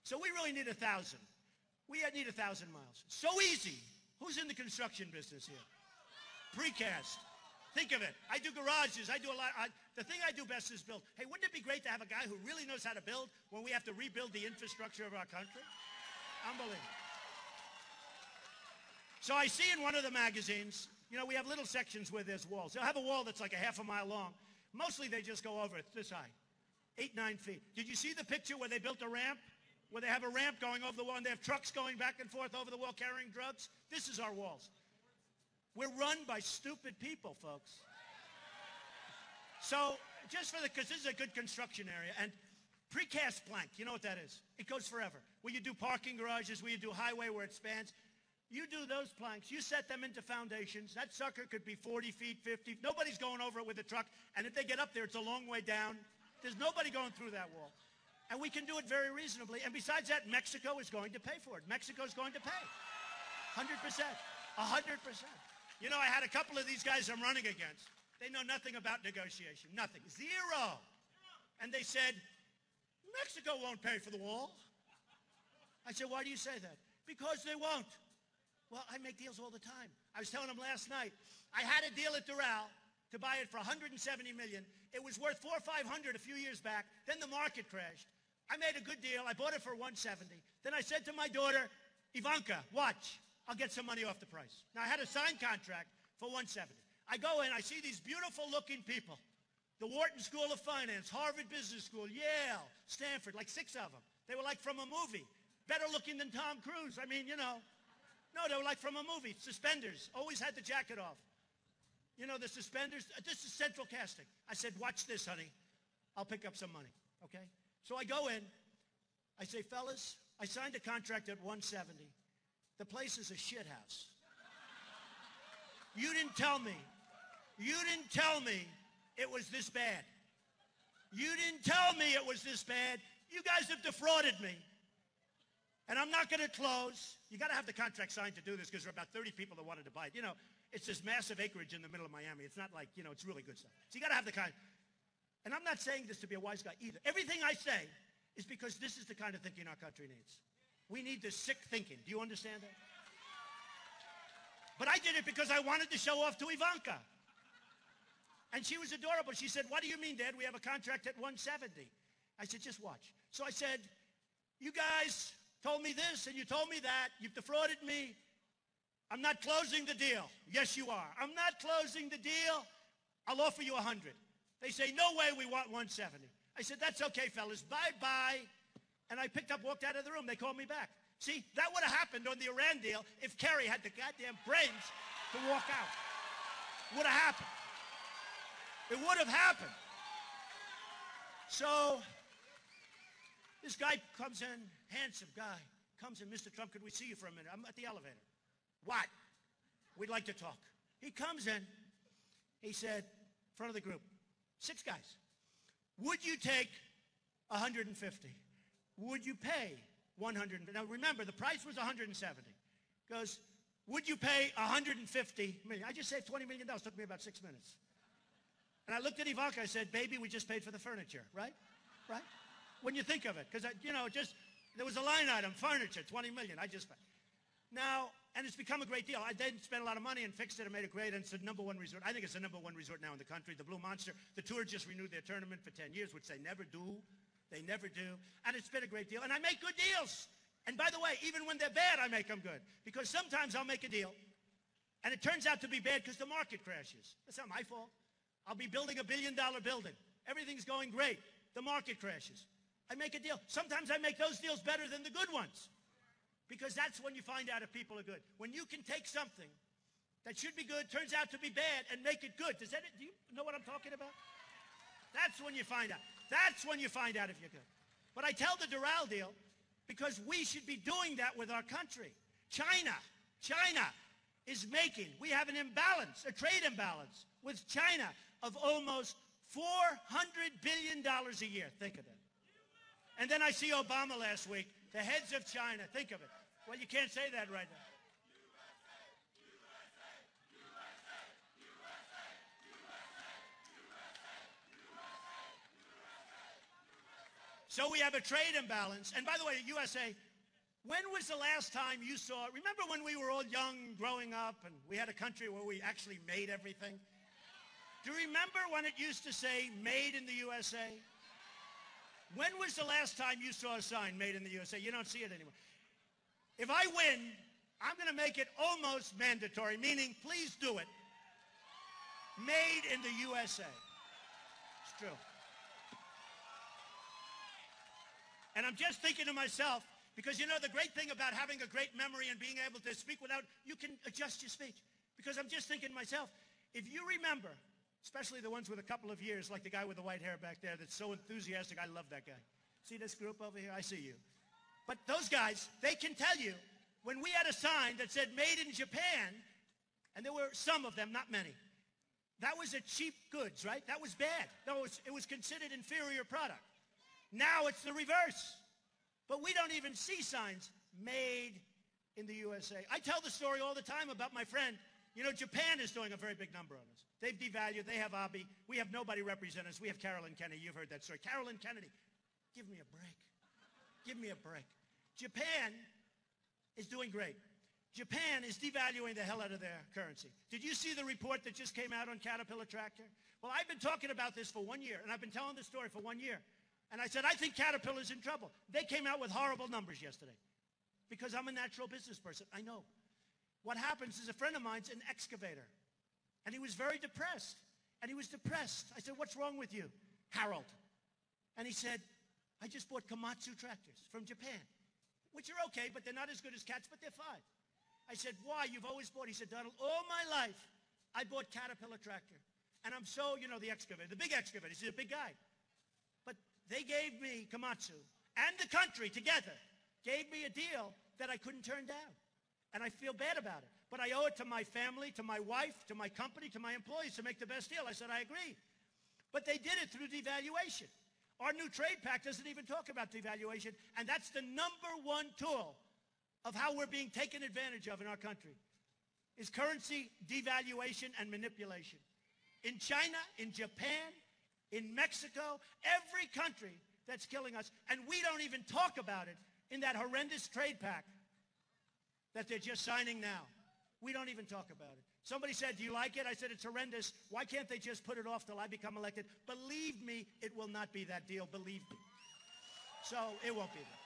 So we really need 1,000. We need 1,000 miles. So easy. Who's in the construction business here? Precast. Think of it. I do garages. I do a lot. The thing I do best is build. Hey, wouldn't it be great to have a guy who really knows how to build when we have to rebuild the infrastructure of our country? Unbelievable. So I see in one of the magazines, you know, we have little sections where there's walls. They'll have a wall that's like a half a mile long. Mostly they just go over it this high, 8, 9 feet. Did you see the picture where they built a ramp? Where they have a ramp going over the wall and they have trucks going back and forth over the wall carrying drugs? This is our walls. We're run by stupid people, folks. So just for because this is a good construction area, and precast plank, you know what that is? It goes forever. Where you do parking garages, where you do highway where it spans, you do those planks, you set them into foundations. That sucker could be 40 feet, 50. Nobody's going over it with a truck, and if they get up there, it's a long way down. There's nobody going through that wall. And we can do it very reasonably. And besides that, Mexico is going to pay for it. Mexico's going to pay. 100%. 100%. You know, I had a couple of these guys I'm running against. They know nothing about negotiation. Nothing. Zero. And they said, Mexico won't pay for the wall. I said, why do you say that? Because they won't. Well, I make deals all the time. I was telling them last night, I had a deal at Doral to buy it for $170 million. It was worth $400 or $500 a few years back. Then the market crashed. I made a good deal. I bought it for $170. Then I said to my daughter, Ivanka, watch. I'll get some money off the price. Now, I had a signed contract for $170. I go in, I see these beautiful-looking people. The Wharton School of Finance, Harvard Business School, Yale, Stanford, like 6 of them. They were like from a movie. Better looking than Tom Cruise. I mean, you know. No, they were like from a movie. Suspenders. Always had the jacket off. You know, the suspenders. This is central casting. I said, watch this, honey. I'll pick up some money, okay? So I go in. I say, fellas, I signed a contract at $170. The place is a shit house. You didn't tell me. You didn't tell me it was this bad. You didn't tell me it was this bad. You guys have defrauded me. And I'm not going to close. You got to have the contract signed to do this because there are about 30 people that wanted to buy it. You know, it's this massive acreage in the middle of Miami. It's not like, you know, it's really good stuff. So you got to have the kind. And I'm not saying this to be a wise guy either. Everything I say is because this is the kind of thinking our country needs. We need this sick thinking. Do you understand that? But I did it because I wanted to show off to Ivanka. And she was adorable. She said, what do you mean, Dad? We have a contract at $170. I said, just watch. So I said, you guys told me this and you told me that. You've defrauded me. I'm not closing the deal. Yes, you are. I'm not closing the deal. I'll offer you 100. They say, no way, we want 170. I said, that's okay, fellas. Bye-bye. And I picked up, walked out of the room. They called me back. See, that would have happened on the Iran deal if Kerry had the goddamn brains to walk out. Would have happened. It would have happened. So this guy comes in, handsome guy, comes in, Mr. Trump, could we see you for a minute? I'm at the elevator. What? We'd like to talk. He comes in. He said, in front of the group, 6 guys, would you take 150? Would you pay 100? Now remember, the price was 170. Goes, would you pay 150 million? I just saved $20 million. Took me about 6 minutes. And I looked at Ivanka. I said, baby, we just paid for the furniture, right? Right? When you think of it, because you know, there was a line item, furniture, 20 million. I just now, and it's become a great deal. I didn't spend a lot of money and fixed it and made it great, and it's the #1 resort. I think it's the #1 resort now in the country. The Blue Monster. The Tour just renewed their tournament for 10 years, which they never do. They never do. And it's been a great deal. And I make good deals. And by the way, even when they're bad, I make them good. Because sometimes I'll make a deal, and it turns out to be bad because the market crashes. That's not my fault. I'll be building a $1 billion building. Everything's going great. The market crashes. I make a deal. Sometimes I make those deals better than the good ones. Because that's when you find out if people are good. When you can take something that should be good, turns out to be bad, and make it good. Do you know what I'm talking about? That's when you find out. That's when you find out if you're good. But I tell the Doral deal because we should be doing that with our country. China is making, we have an imbalance, a trade imbalance with China of almost $400 billion a year. Think of it. And then I see Obama last week, the heads of China. Think of it. Well, you can't say that right now. So we have a trade imbalance. And by the way, USA, when was the last time you saw, remember when we were all young growing up and we had a country where we actually made everything? Do you remember when it used to say made in the USA? When was the last time you saw a sign made in the USA? You don't see it anymore. If I win, I'm going to make it almost mandatory, meaning please do it. Made in the USA. It's true. And I'm just thinking to myself, because you know the great thing about having a great memory and being able to speak without, you can adjust your speech. Because I'm just thinking to myself, if you remember, especially the ones with a couple of years, like the guy with the white hair back there that's so enthusiastic, I love that guy. See this group over here? I see you. But those guys, they can tell you, when we had a sign that said made in Japan, and there were some of them, not many, that was a cheap goods, right? That was bad. No, it was considered inferior product. Now it's the reverse. But we don't even see signs made in the USA. I tell the story all the time about my friend. You know, Japan is doing a very big number on us. They've devalued. They have Abe. We have nobody represent us. We have Carolyn Kennedy. You've heard that story. Carolyn Kennedy. Give me a break. Give me a break. Japan is doing great. Japan is devaluing the hell out of their currency. Did you see the report that just came out on Caterpillar Tractor? Well, I've been talking about this for 1 year, and I've been telling this story for 1 year. And I said, I think Caterpillar's in trouble. They came out with horrible numbers yesterday because I'm a natural business person. I know. What happens is a friend of mine's an excavator, and he was very depressed. And he was depressed. I said, what's wrong with you, Harold? And he said, I just bought Komatsu tractors from Japan, which are okay, but they're not as good as Cats, but they're fine. I said, why? You've always bought. He said, Donald, all my life, I bought Caterpillar Tractor. And I'm so, you know, the excavator, the big excavator. He's a big guy. But they gave me Komatsu and the country together, gave me a deal that I couldn't turn down. And I feel bad about it. But I owe it to my family, to my wife, to my company, to my employees to make the best deal. I said, I agree. But they did it through devaluation. Our new trade pact doesn't even talk about devaluation. And that's the #1 tool of how we're being taken advantage of in our country, is currency devaluation and manipulation. In China, in Japan, in Mexico, every country that's killing us, and we don't even talk about it in that horrendous trade pact that they're just signing now. We don't even talk about it. Somebody said, do you like it? I said, it's horrendous. Why can't they just put it off till I become elected? Believe me, it will not be that deal. Believe me. So it won't be that.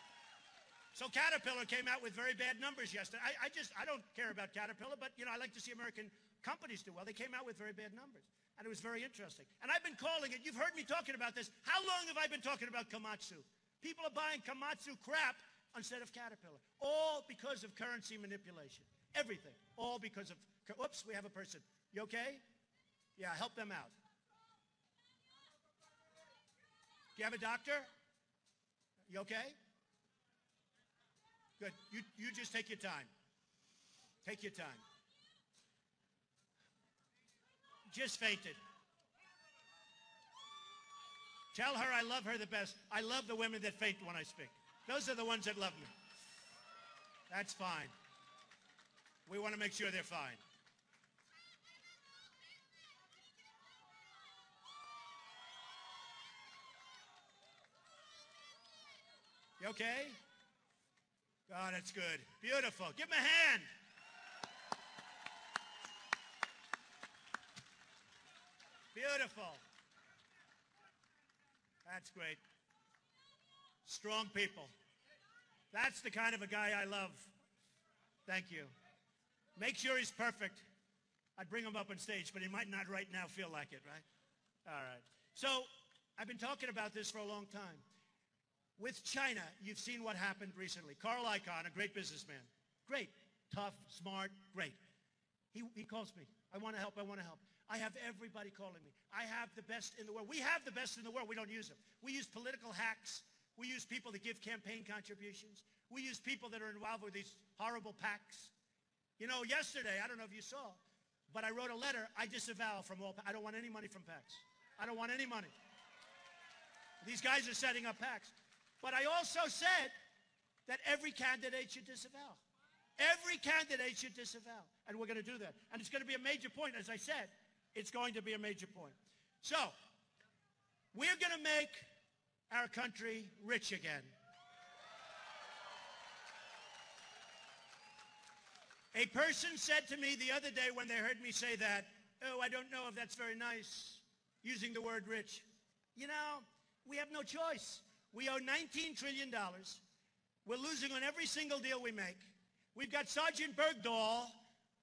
So Caterpillar came out with very bad numbers yesterday. I don't care about Caterpillar, but, you know, I like to see American companies do well. They came out with very bad numbers, and it was very interesting. And I've been calling it. You've heard me talking about this. How long have I been talking about Komatsu? People are buying Komatsu crap instead of Caterpillar, all because of currency manipulation. Everything, all because of, oops, we have a person. You okay? Yeah, help them out. Do you have a doctor? You okay? Good. You just take your time. Take your time. Just fainted. Tell her I love her the best. I love the women that faint when I speak. Those are the ones that love me. That's fine. We want to make sure they're fine. You okay? God, that's good. Beautiful. Give him a hand. Beautiful. That's great. Strong people. That's the kind of a guy I love. Thank you. Make sure he's perfect. I'd bring him up on stage, but he might not right now feel like it, right? All right. So I've been talking about this for a long time. With China, you've seen what happened recently. Carl Icahn, a great businessman. Great. Tough, smart, great. He calls me. I want to help. I want to help. I have everybody calling me. I have the best in the world. We have the best in the world. We don't use them. We use political hacks. We use people that give campaign contributions. We use people that are involved with these horrible PACs. You know, yesterday, I don't know if you saw, but I wrote a letter. I disavow from all. I don't want any money from PACs. I don't want any money. These guys are setting up PACs. But I also said that every candidate should disavow. Every candidate should disavow. And we're going to do that. And it's going to be a major point. As I said, it's going to be a major point. So we're going to make our country rich again. A person said to me the other day when they heard me say that, "Oh, I don't know if that's very nice, using the word rich." You know, we have no choice. We owe $19 trillion. We're losing on every single deal we make. We've got Sergeant Bergdahl.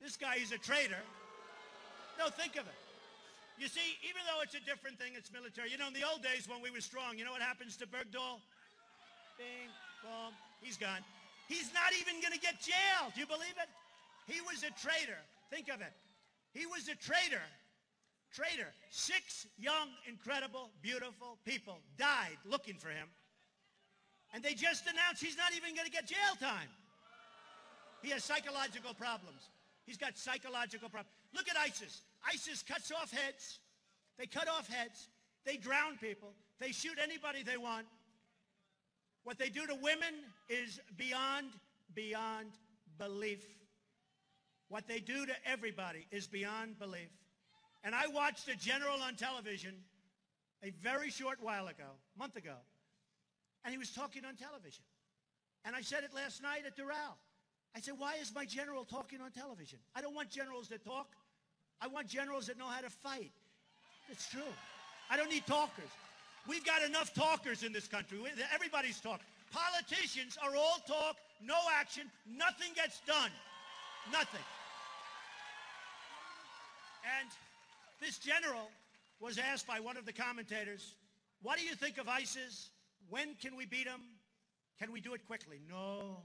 This guy is a traitor. No, think of it. You see, even though it's a different thing, it's military. You know, in the old days when we were strong, you know what happens to Bergdahl? Bing, boom, he's gone. He's not even going to get jailed. Do you believe it? He was a traitor. Think of it. He was a traitor. Traitor. 6 young, incredible, beautiful people died looking for him. And they just announced he's not even going to get jail time. He has psychological problems. He's got psychological problems. Look at ISIS. ISIS cuts off heads. They cut off heads. They drown people. They shoot anybody they want. What they do to women is beyond belief. What they do to everybody is beyond belief. And I watched a general on television a very short while ago, a month ago, and he was talking on television. And I said it last night at Doral. I said, why is my general talking on television? I don't want generals that talk. I want generals that know how to fight. It's true. I don't need talkers. We've got enough talkers in this country. Everybody's talk. Politicians are all talk, no action, nothing gets done. Nothing. And this general was asked by one of the commentators, what do you think of ISIS? When can we beat them? Can we do it quickly? No.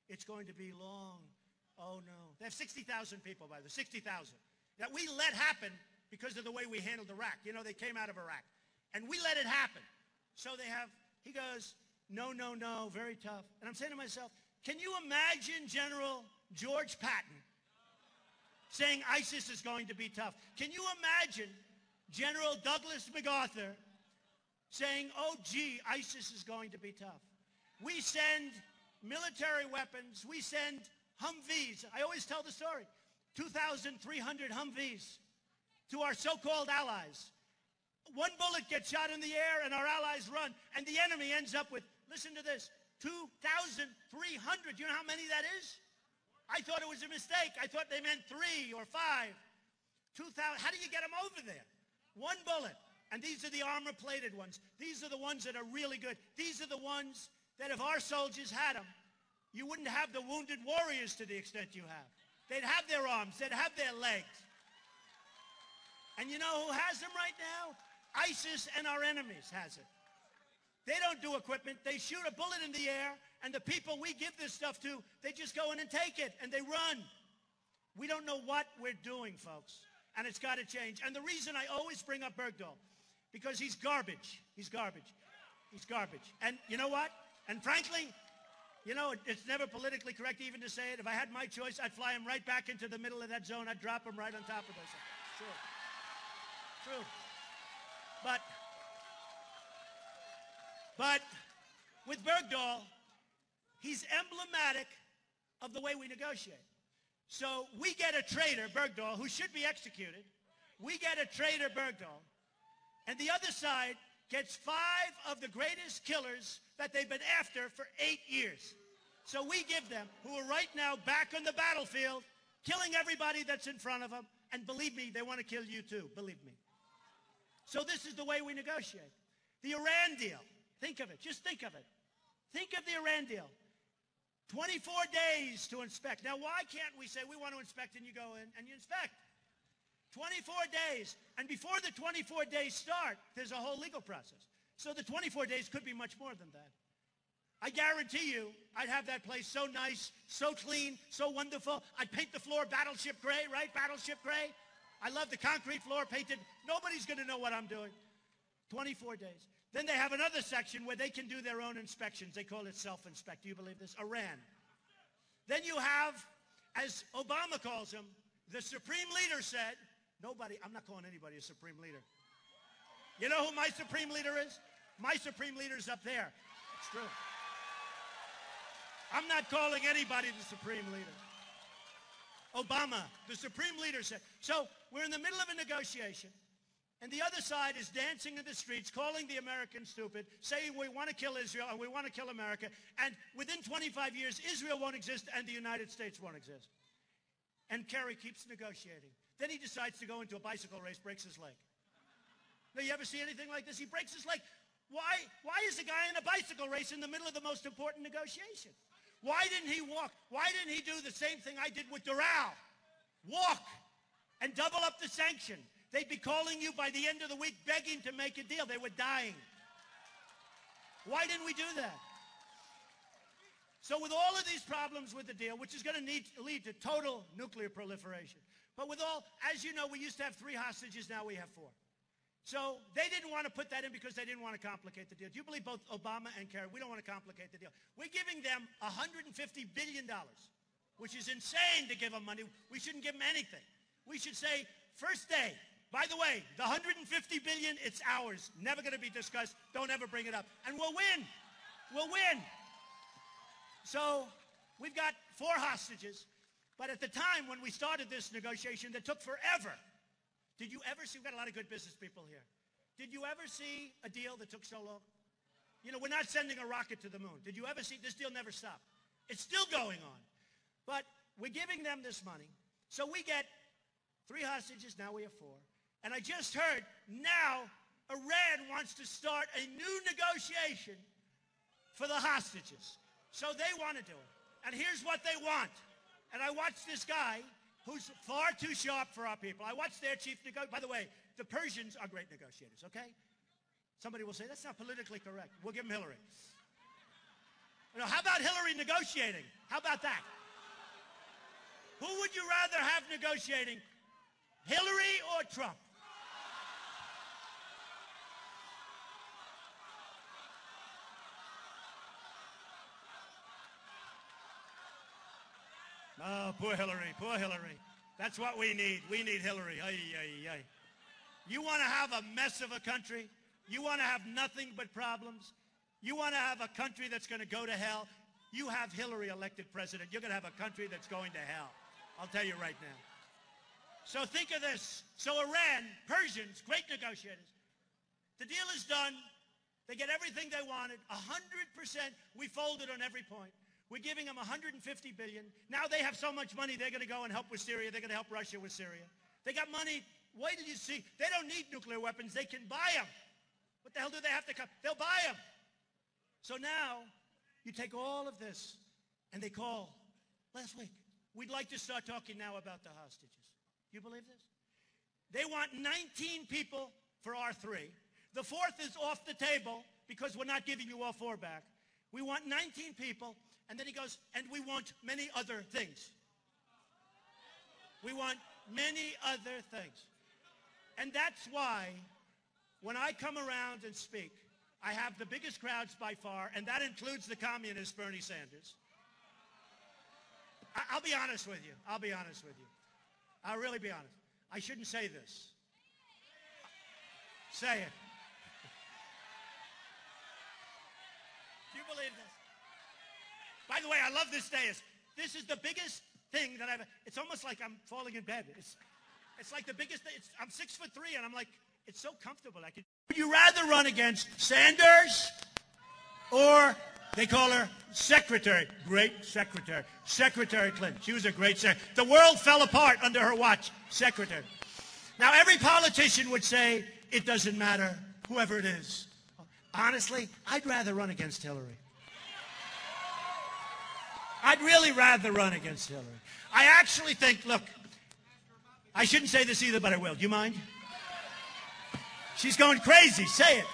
It's going to be long. Oh, no. They have 60,000 people, by the way, 60,000. That we let happen because of the way we handled Iraq. You know, they came out of Iraq. And we let it happen. So they have, he goes, no, very tough. And I'm saying to myself, can you imagine General George Patton saying ISIS is going to be tough? Can you imagine General Douglas MacArthur saying, oh, gee, ISIS is going to be tough? We send military weapons. We send Humvees. I always tell the story. 2,300 Humvees to our so-called allies. One bullet gets shot in the air and our allies run. And the enemy ends up with, listen to this, 2,300. You know how many that is? I thought it was a mistake. I thought they meant 3 or 5. 2,000. How do you get them over there? One bullet. And these are the armor-plated ones. These are the ones that are really good. These are the ones that if our soldiers had them, you wouldn't have the wounded warriors to the extent you have. They'd have their arms. They'd have their legs. And you know who has them right now? ISIS and our enemies has it. They don't do equipment. They shoot a bullet in the air, and the people we give this stuff to, they just go in and take it, and they run. We don't know what we're doing, folks, and it's got to change. And the reason I always bring up Bergdahl, because he's garbage. He's garbage. He's garbage. And you know what? And frankly, you know, it's never politically correct even to say it. If I had my choice, I'd fly him right back into the middle of that zone. I'd drop him right on top of those. True. But with Bergdahl, he's emblematic of the way we negotiate. So we get a traitor, Bergdahl, who should be executed. We get a traitor, Bergdahl. And the other side gets 5 of the greatest killers that they've been after for 8 years. So we give them, who are right now back on the battlefield, killing everybody that's in front of them. And believe me, they want to kill you too, believe me. So this is the way we negotiate. The Iran deal, think of it, just think of it. Think of the Iran deal. 24 days to inspect. Now, why can't we say we want to inspect and you go in and you inspect? 24 days. And before the 24 days start, there's a whole legal process. So the 24 days could be much more than that. I guarantee you, I'd have that place so nice, so clean, so wonderful. I'd paint the floor battleship gray, right? Battleship gray. I love the concrete floor painted. Nobody's going to know what I'm doing. 24 days. Then they have another section where they can do their own inspections. They call it self-inspect. Do you believe this? Iran. Then you have, as Obama calls him, the supreme leader said, nobody, I'm not calling anybody a supreme leader. You know who my supreme leader is? My supreme leader is up there. It's true. I'm not calling anybody the supreme leader. Obama, the supreme leader said. So we're in the middle of a negotiation, And the other side is dancing in the streets, calling the Americans stupid, saying we want to kill Israel and we want to kill America. And within 25 years, Israel won't exist and the United States won't exist. And Kerry keeps negotiating. Then he decides to go into a bicycle race, breaks his leg. Now, you ever see anything like this? He breaks his leg. Why is the guy in a bicycle race in the middle of the most important negotiation? Why didn't he walk? Why didn't he do the same thing I did with Doral? Walk and double up the sanction. They'd be calling you by the end of the week begging to make a deal. They were dying. Why didn't we do that? So with all of these problems with the deal, which is going to lead to total nuclear proliferation, but with all, as you know, we used to have 3 hostages, now we have 4. So they didn't want to put that in because they didn't want to complicate the deal. Do you believe both Obama and Kerry? We don't want to complicate the deal. We're giving them $150 billion, which is insane to give them money. We shouldn't give them anything. We should say, first day, by the way, the $150 billion, it's ours. Never going to be discussed. Don't ever bring it up. And we'll win. We'll win. So we've got 4 hostages. But at the time when we started this negotiation, that took forever. Did you ever see, we've got a lot of good business people here. Did you ever see a deal that took so long? You know, we're not sending a rocket to the moon. Did you ever see, this deal never stopped. It's still going on. But we're giving them this money. So we get 3 hostages, now we have 4. And I just heard now Iran wants to start a new negotiation for the hostages. So they want to do it. And here's what they want. And I watched this guy who's far too sharp for our people. I watched their chief negotiator. By the way, the Persians are great negotiators, okay? Somebody will say, that's not politically correct. We'll give them Hillary. You know, how about Hillary negotiating? How about that? Who would you rather have negotiating, Hillary or Trump? Oh, poor Hillary, poor Hillary. That's what we need. We need Hillary. Ay, ay, ay. You want to have a mess of a country? You want to have nothing but problems? You want to have a country that's going to go to hell? You have Hillary elected president. You're going to have a country that's going to hell. I'll tell you right now. So think of this. So Iran, Persians, great negotiators. The deal is done. They get everything they wanted. 100%. We folded on every point. We're giving them $150 billion. Now they have so much money, they're going to go and help with Syria. They're going to help Russia with Syria. They got money. Wait till you see. They don't need nuclear weapons. They can buy them. What the hell do they have to come? They'll buy them. So now you take all of this, and they call last week. We'd like to start talking now about the hostages. Do you believe this? They want 19 people for our 3. The 4th is off the table because we're not giving you all 4 back. We want 19 people. And then he goes, and we want many other things. We want many other things. And that's why when I come around and speak, I have the biggest crowds by far, and that includes the communist Bernie Sanders. I'll be honest with you. I'll be honest with you. I'll really be honest. I shouldn't say this. Say it. Do you believe this? By the way, I love this day. This is the biggest thing that it's almost like I'm falling in bed. It's like the biggest thing. I'm 6'3", and I'm like, it's so comfortable. Would you rather run against Sanders or they call her secretary? Great secretary. Secretary Clinton. She was a great secretary. The world fell apart under her watch. Secretary. Now, every politician would say, it doesn't matter, whoever it is. Honestly, I'd rather run against Hillary. I'd really rather run against Hillary. I actually think, look, I shouldn't say this either, but I will. Do you mind? She's going crazy. Say it.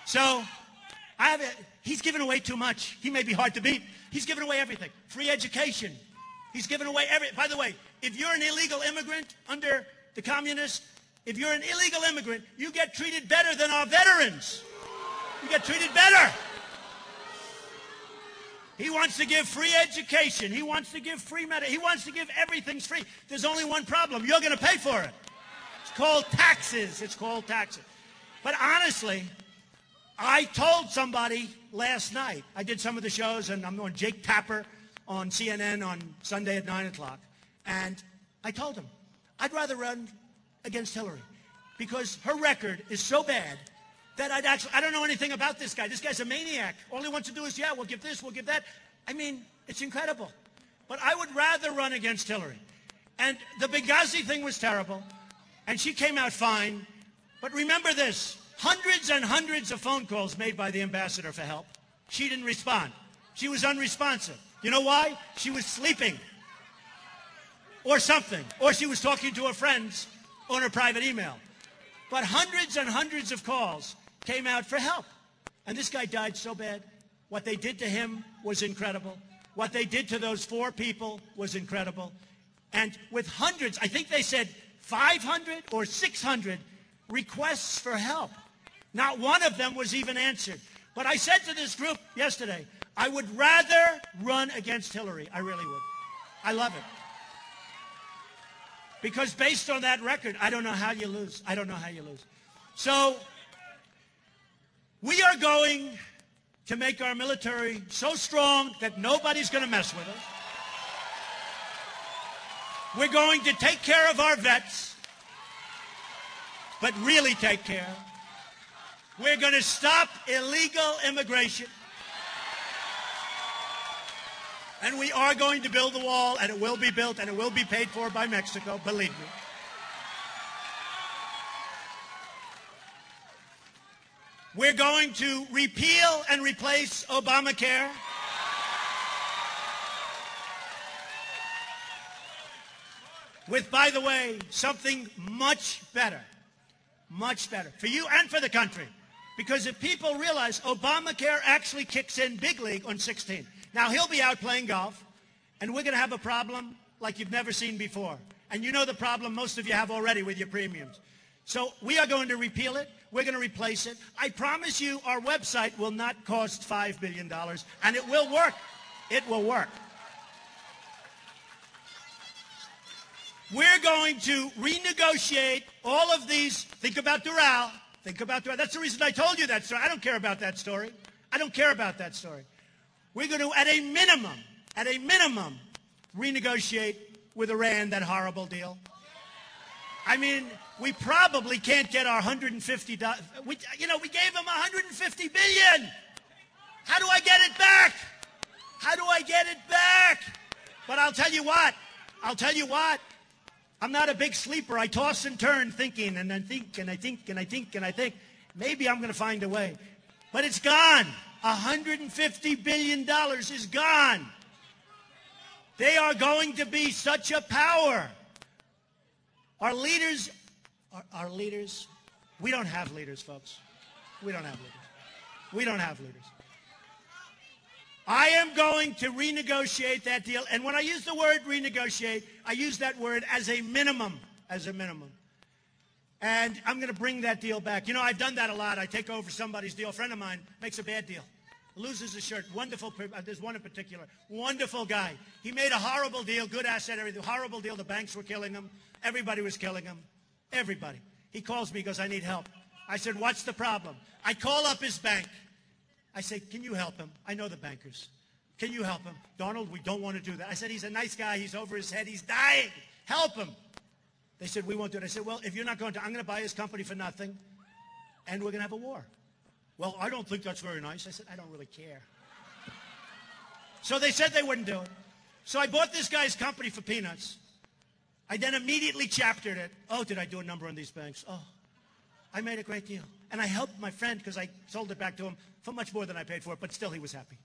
So, he's given away too much. He may be hard to beat. He's given away everything. Free education. He's given away everything. By the way, if you're an illegal immigrant under the communists, if you're an illegal immigrant, you get treated better than our veterans. You get treated better. He wants to give free education. He wants to give free medicine. He wants to give everything free. There's only one problem. You're going to pay for it. It's called taxes. It's called taxes. But honestly, I told somebody last night, I did some of the shows, and I'm on Jake Tapper on CNN on Sunday at 9 o'clock, and I told him, I'd rather run against Hillary because her record is so bad that I don't know anything about this guy. This guy's a maniac. All he wants to do is, yeah, we'll give this, we'll give that. I mean, it's incredible. But I would rather run against Hillary. And the Benghazi thing was terrible, and she came out fine. But remember this, hundreds and hundreds of phone calls made by the ambassador for help. She didn't respond. She was unresponsive. You know why? She was sleeping or something, or she was talking to her friends on her private email. But hundreds and hundreds of calls came out for help. And this guy died so bad. What they did to him was incredible. What they did to those 4 people was incredible. And with hundreds, I think they said 500 or 600 requests for help. Not one of them was even answered. But I said to this group yesterday, I would rather run against Hillary. I really would. I love it. Because based on that record, I don't know how you lose. I don't know how you lose. So we are going to make our military so strong that nobody's going to mess with us. We're going to take care of our vets, but really take care. We're going to stop illegal immigration. And we are going to build the wall, and it will be built, and it will be paid for by Mexico, believe me. We're going to repeal and replace Obamacare. With, by the way, something much better for you and for the country. Because if people realize Obamacare actually kicks in big league on 16. Now, he'll be out playing golf, and we're going to have a problem like you've never seen before. And you know the problem most of you have already with your premiums. So we are going to repeal it. We're going to replace it. I promise you our website will not cost $5 billion, and it will work. It will work. We're going to renegotiate all of these. Think about Doral. Think about Doral. That's the reason I told you that story. I don't care about that story. I don't care about that story. We're going to, at a minimum, renegotiate with Iran that horrible deal. I mean, we probably can't get our $150. We gave them $150 billion. How do I get it back? How do I get it back? But I'll tell you what. I'm not a big sleeper. I toss and turn thinking, and I think, and I think, and I think, and I think. Maybe I'm going to find a way. But it's gone. $150 billion is gone. They are going to be such a power. Our leaders, we don't have leaders, folks. We don't have leaders. We don't have leaders. I am going to renegotiate that deal. And when I use the word renegotiate, I use that word as a minimum, And I'm going to bring that deal back. You know, I've done that a lot. I take over somebody's deal. A friend of mine makes a bad deal. Loses his shirt. Wonderful. There's one in particular. Wonderful guy. He made a horrible deal. Good asset, everything. Horrible deal. The banks were killing him. Everybody was killing him. Everybody. He calls me. He goes, I need help. I said, what's the problem? I call up his bank. I say, can you help him? I know the bankers. Can you help him? Donald, we don't want to do that. I said, he's a nice guy. He's over his head. He's dying. Help him. They said, we won't do it. I said, well, if you're not going to, I'm going to buy his company for nothing, and we're going to have a war. Well, I don't think that's very nice. I said, I don't really care. So they said they wouldn't do it. So I bought this guy's company for peanuts. I then immediately chaptered it. Oh, did I do a number on these banks? Oh, I made a great deal. And I helped my friend because I sold it back to him for much more than I paid for it, but still he was happy.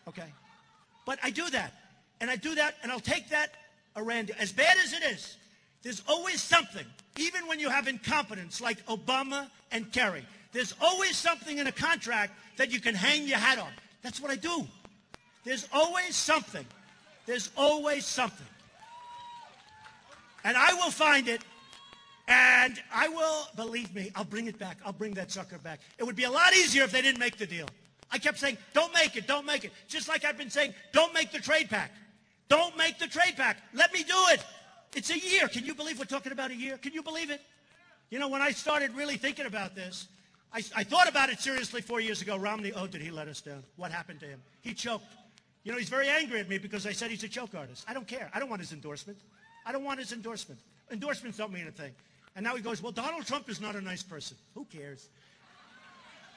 Okay? But I do that. And I do that, and I'll take that Iran deal. As bad as it is, there's always something, even when you have incompetence like Obama and Kerry, there's always something in a contract that you can hang your hat on. That's what I do. There's always something. There's always something. And I will find it, and I will, believe me, I'll bring it back. I'll bring that sucker back. It would be a lot easier if they didn't make the deal. I kept saying, don't make it, don't make it. Just like I've been saying, don't make the trade pact. Don't make the trade pact. Let me do it. It's a year. Can you believe we're talking about a year? Can you believe it? You know, when I started really thinking about this, I thought about it seriously 4 years ago. Romney, oh, did he let us down? What happened to him? He choked. You know, he's very angry at me because I said he's a choke artist. I don't care. I don't want his endorsement. I don't want his endorsement. Endorsements don't mean a thing. And now he goes, well, Donald Trump is not a nice person. Who cares?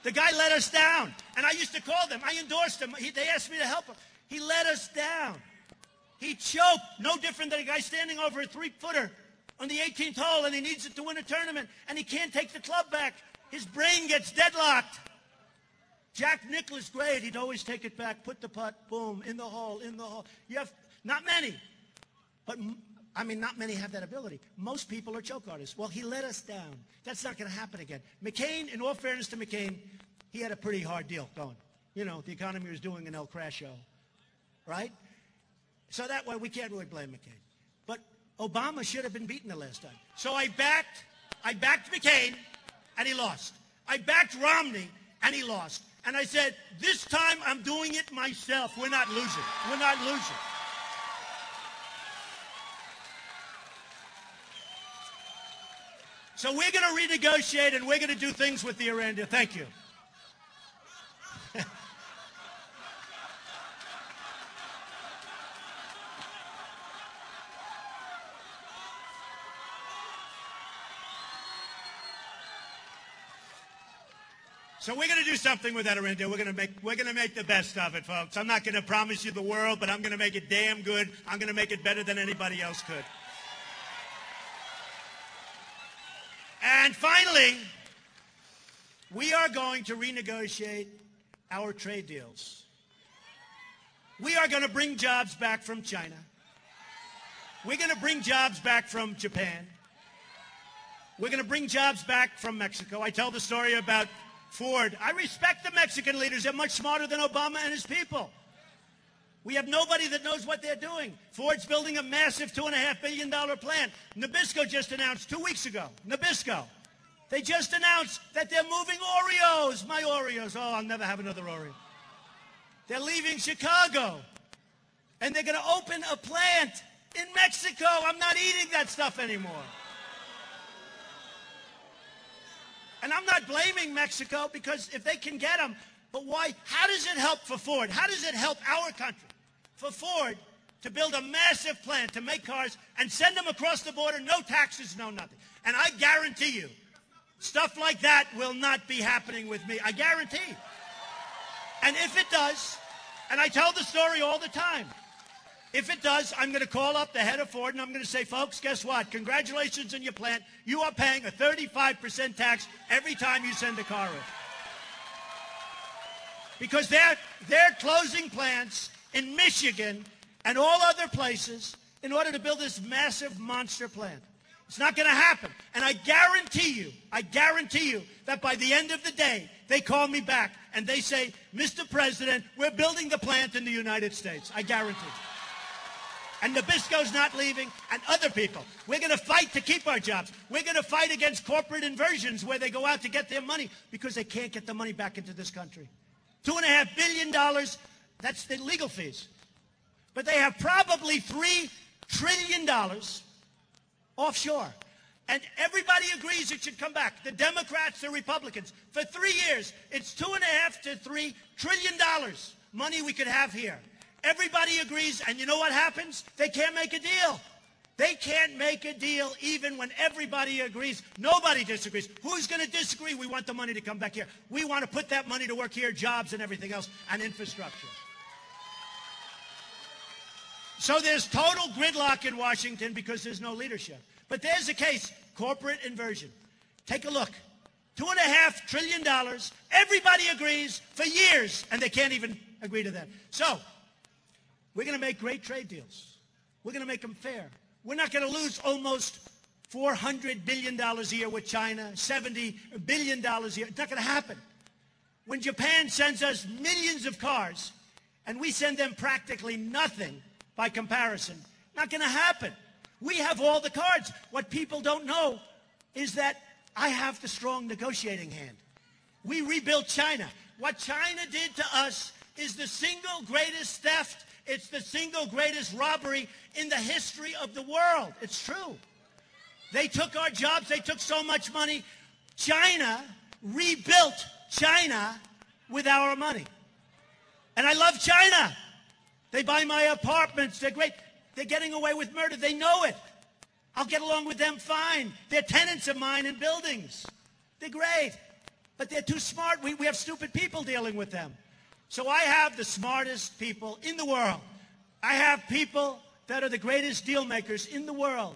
The guy let us down. And I used to call them. I endorsed him. They asked me to help him. He let us down. He choked. No different than a guy standing over a 3-footer on the 18th hole, and he needs it to win a tournament, and he can't take the club back. His brain gets deadlocked. Jack Nicklaus, great. He'd always take it back, put the putt, boom, in the hole, in the hole. You have, not many, but, I mean, not many have that ability. Most people are choke artists. Well, he let us down. That's not going to happen again. McCain, in all fairness to McCain, he had a pretty hard deal going. You know, the economy was doing an El Crash show, right? So that way, we can't really blame McCain. But Obama should have been beaten the last time. So I backed McCain, and he lost. I backed Romney, and he lost. And I said, this time I'm doing it myself. We're not losing. We're not losing. So we're going to renegotiate, and we're going to do things with the Iran deal. Thank you. So we're going to do something with that Iran deal. We're going to make the best of it, folks. I'm not going to promise you the world, but I'm going to make it damn good. I'm going to make it better than anybody else could. And finally, we are going to renegotiate our trade deals. We are going to bring jobs back from China. We're going to bring jobs back from Japan. We're going to bring jobs back from Mexico. I tell the story about Ford. I respect the Mexican leaders. They're much smarter than Obama and his people. We have nobody that knows what they're doing. Ford's building a massive $2.5 billion plant. Nabisco just announced 2 weeks ago. Nabisco. They just announced that they're moving Oreos. My Oreos. Oh, I'll never have another Oreo. They're leaving Chicago. And they're going to open a plant in Mexico. I'm not eating that stuff anymore. And I'm not blaming Mexico, because if they can get them, but why? How does it help for Ford? How does it help our country for Ford to build a massive plant to make cars and send them across the border, no taxes, no nothing? And I guarantee you, stuff like that will not be happening with me. I guarantee. And if it does, and I tell the story all the time, if it does, I'm going to call up the head of Ford, and I'm going to say, folks, guess what? Congratulations on your plant. You are paying a 35% tax every time you send a car in. Because they're closing plants in Michigan and all other places in order to build this massive monster plant. It's not going to happen. And I guarantee you that by the end of the day, they call me back and they say, Mr. President, we're building the plant in the United States. I guarantee you. And Nabisco's not leaving, and other people. We're going to fight to keep our jobs. We're going to fight against corporate inversions where they go out to get their money because they can't get the money back into this country. $2.5 billion, that's the legal fees. But they have probably $3 trillion offshore. And everybody agrees it should come back. The Democrats, the Republicans. For 3 years, it's $2.5 to $3 trillion money we could have here. Everybody agrees, and you know what happens? They can't make a deal. They can't make a deal even when everybody agrees. Nobody disagrees. Who's going to disagree? We want the money to come back here. We want to put that money to work here, jobs and everything else, and infrastructure. So there's total gridlock in Washington because there's no leadership. But there's a case, corporate inversion. Take a look. $2.5 trillion. Everybody agrees for years, and they can't even agree to that. So we're going to make great trade deals. We're going to make them fair. We're not going to lose almost $400 billion a year with China, $70 billion a year. It's not going to happen. When Japan sends us millions of cars and we send them practically nothing by comparison, not going to happen. We have all the cards. What people don't know is that I have the strong negotiating hand. We rebuilt China. What China did to us is the single greatest theft. It's the single greatest robbery in the history of the world. It's true. They took our jobs. They took so much money. China rebuilt China with our money. And I love China. They buy my apartments. They're great. They're getting away with murder. They know it. I'll get along with them fine. They're tenants of mine in buildings. They're great. But they're too smart. We have stupid people dealing with them. So I have the smartest people in the world. I have people that are the greatest deal makers in the world.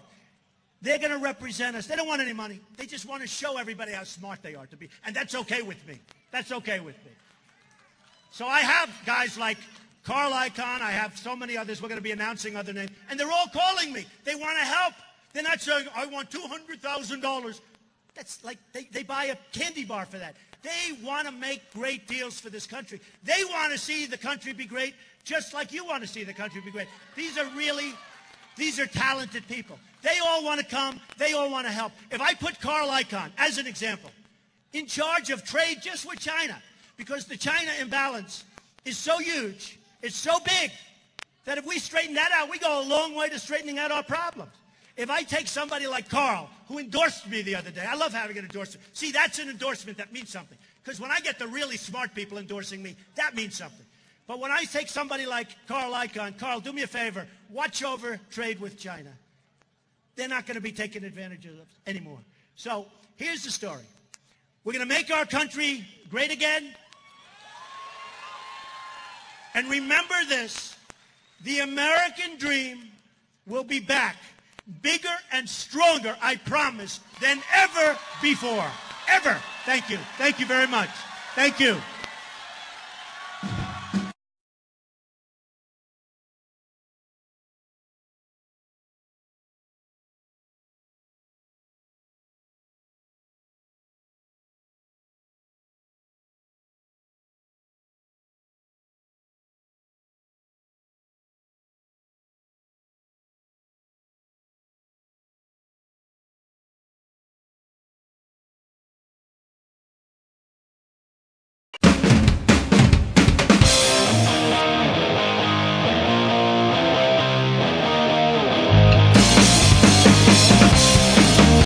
They're going to represent us. They don't want any money. They just want to show everybody how smart they are to be. And that's okay with me. That's okay with me. So I have guys like Carl Icahn. I have so many others. We're going to be announcing other names. And they're all calling me. They want to help. They're not saying, I want $200,000. That's like they buy a candy bar for that. They want to make great deals for this country. They want to see the country be great just like you want to see the country be great. These are talented people. They all want to come. They all want to help. If I put Carl Icahn, as an example, in charge of trade just with China, because the China imbalance is so huge, it's so big, that if we straighten that out, we go a long way to straightening out our problems. If I take somebody like Carl, who endorsed me the other day, I love having an endorsement. See, that's an endorsement that means something. Because when I get the really smart people endorsing me, that means something. But when I take somebody like Carl Icahn, Carl, do me a favor, watch over trade with China. They're not going to be taken advantage of anymore. So here's the story. We're going to make our country great again. And remember this, the American dream will be back, bigger and stronger, I promise, than ever before. Ever. Thank you. Thank you very much. Thank you.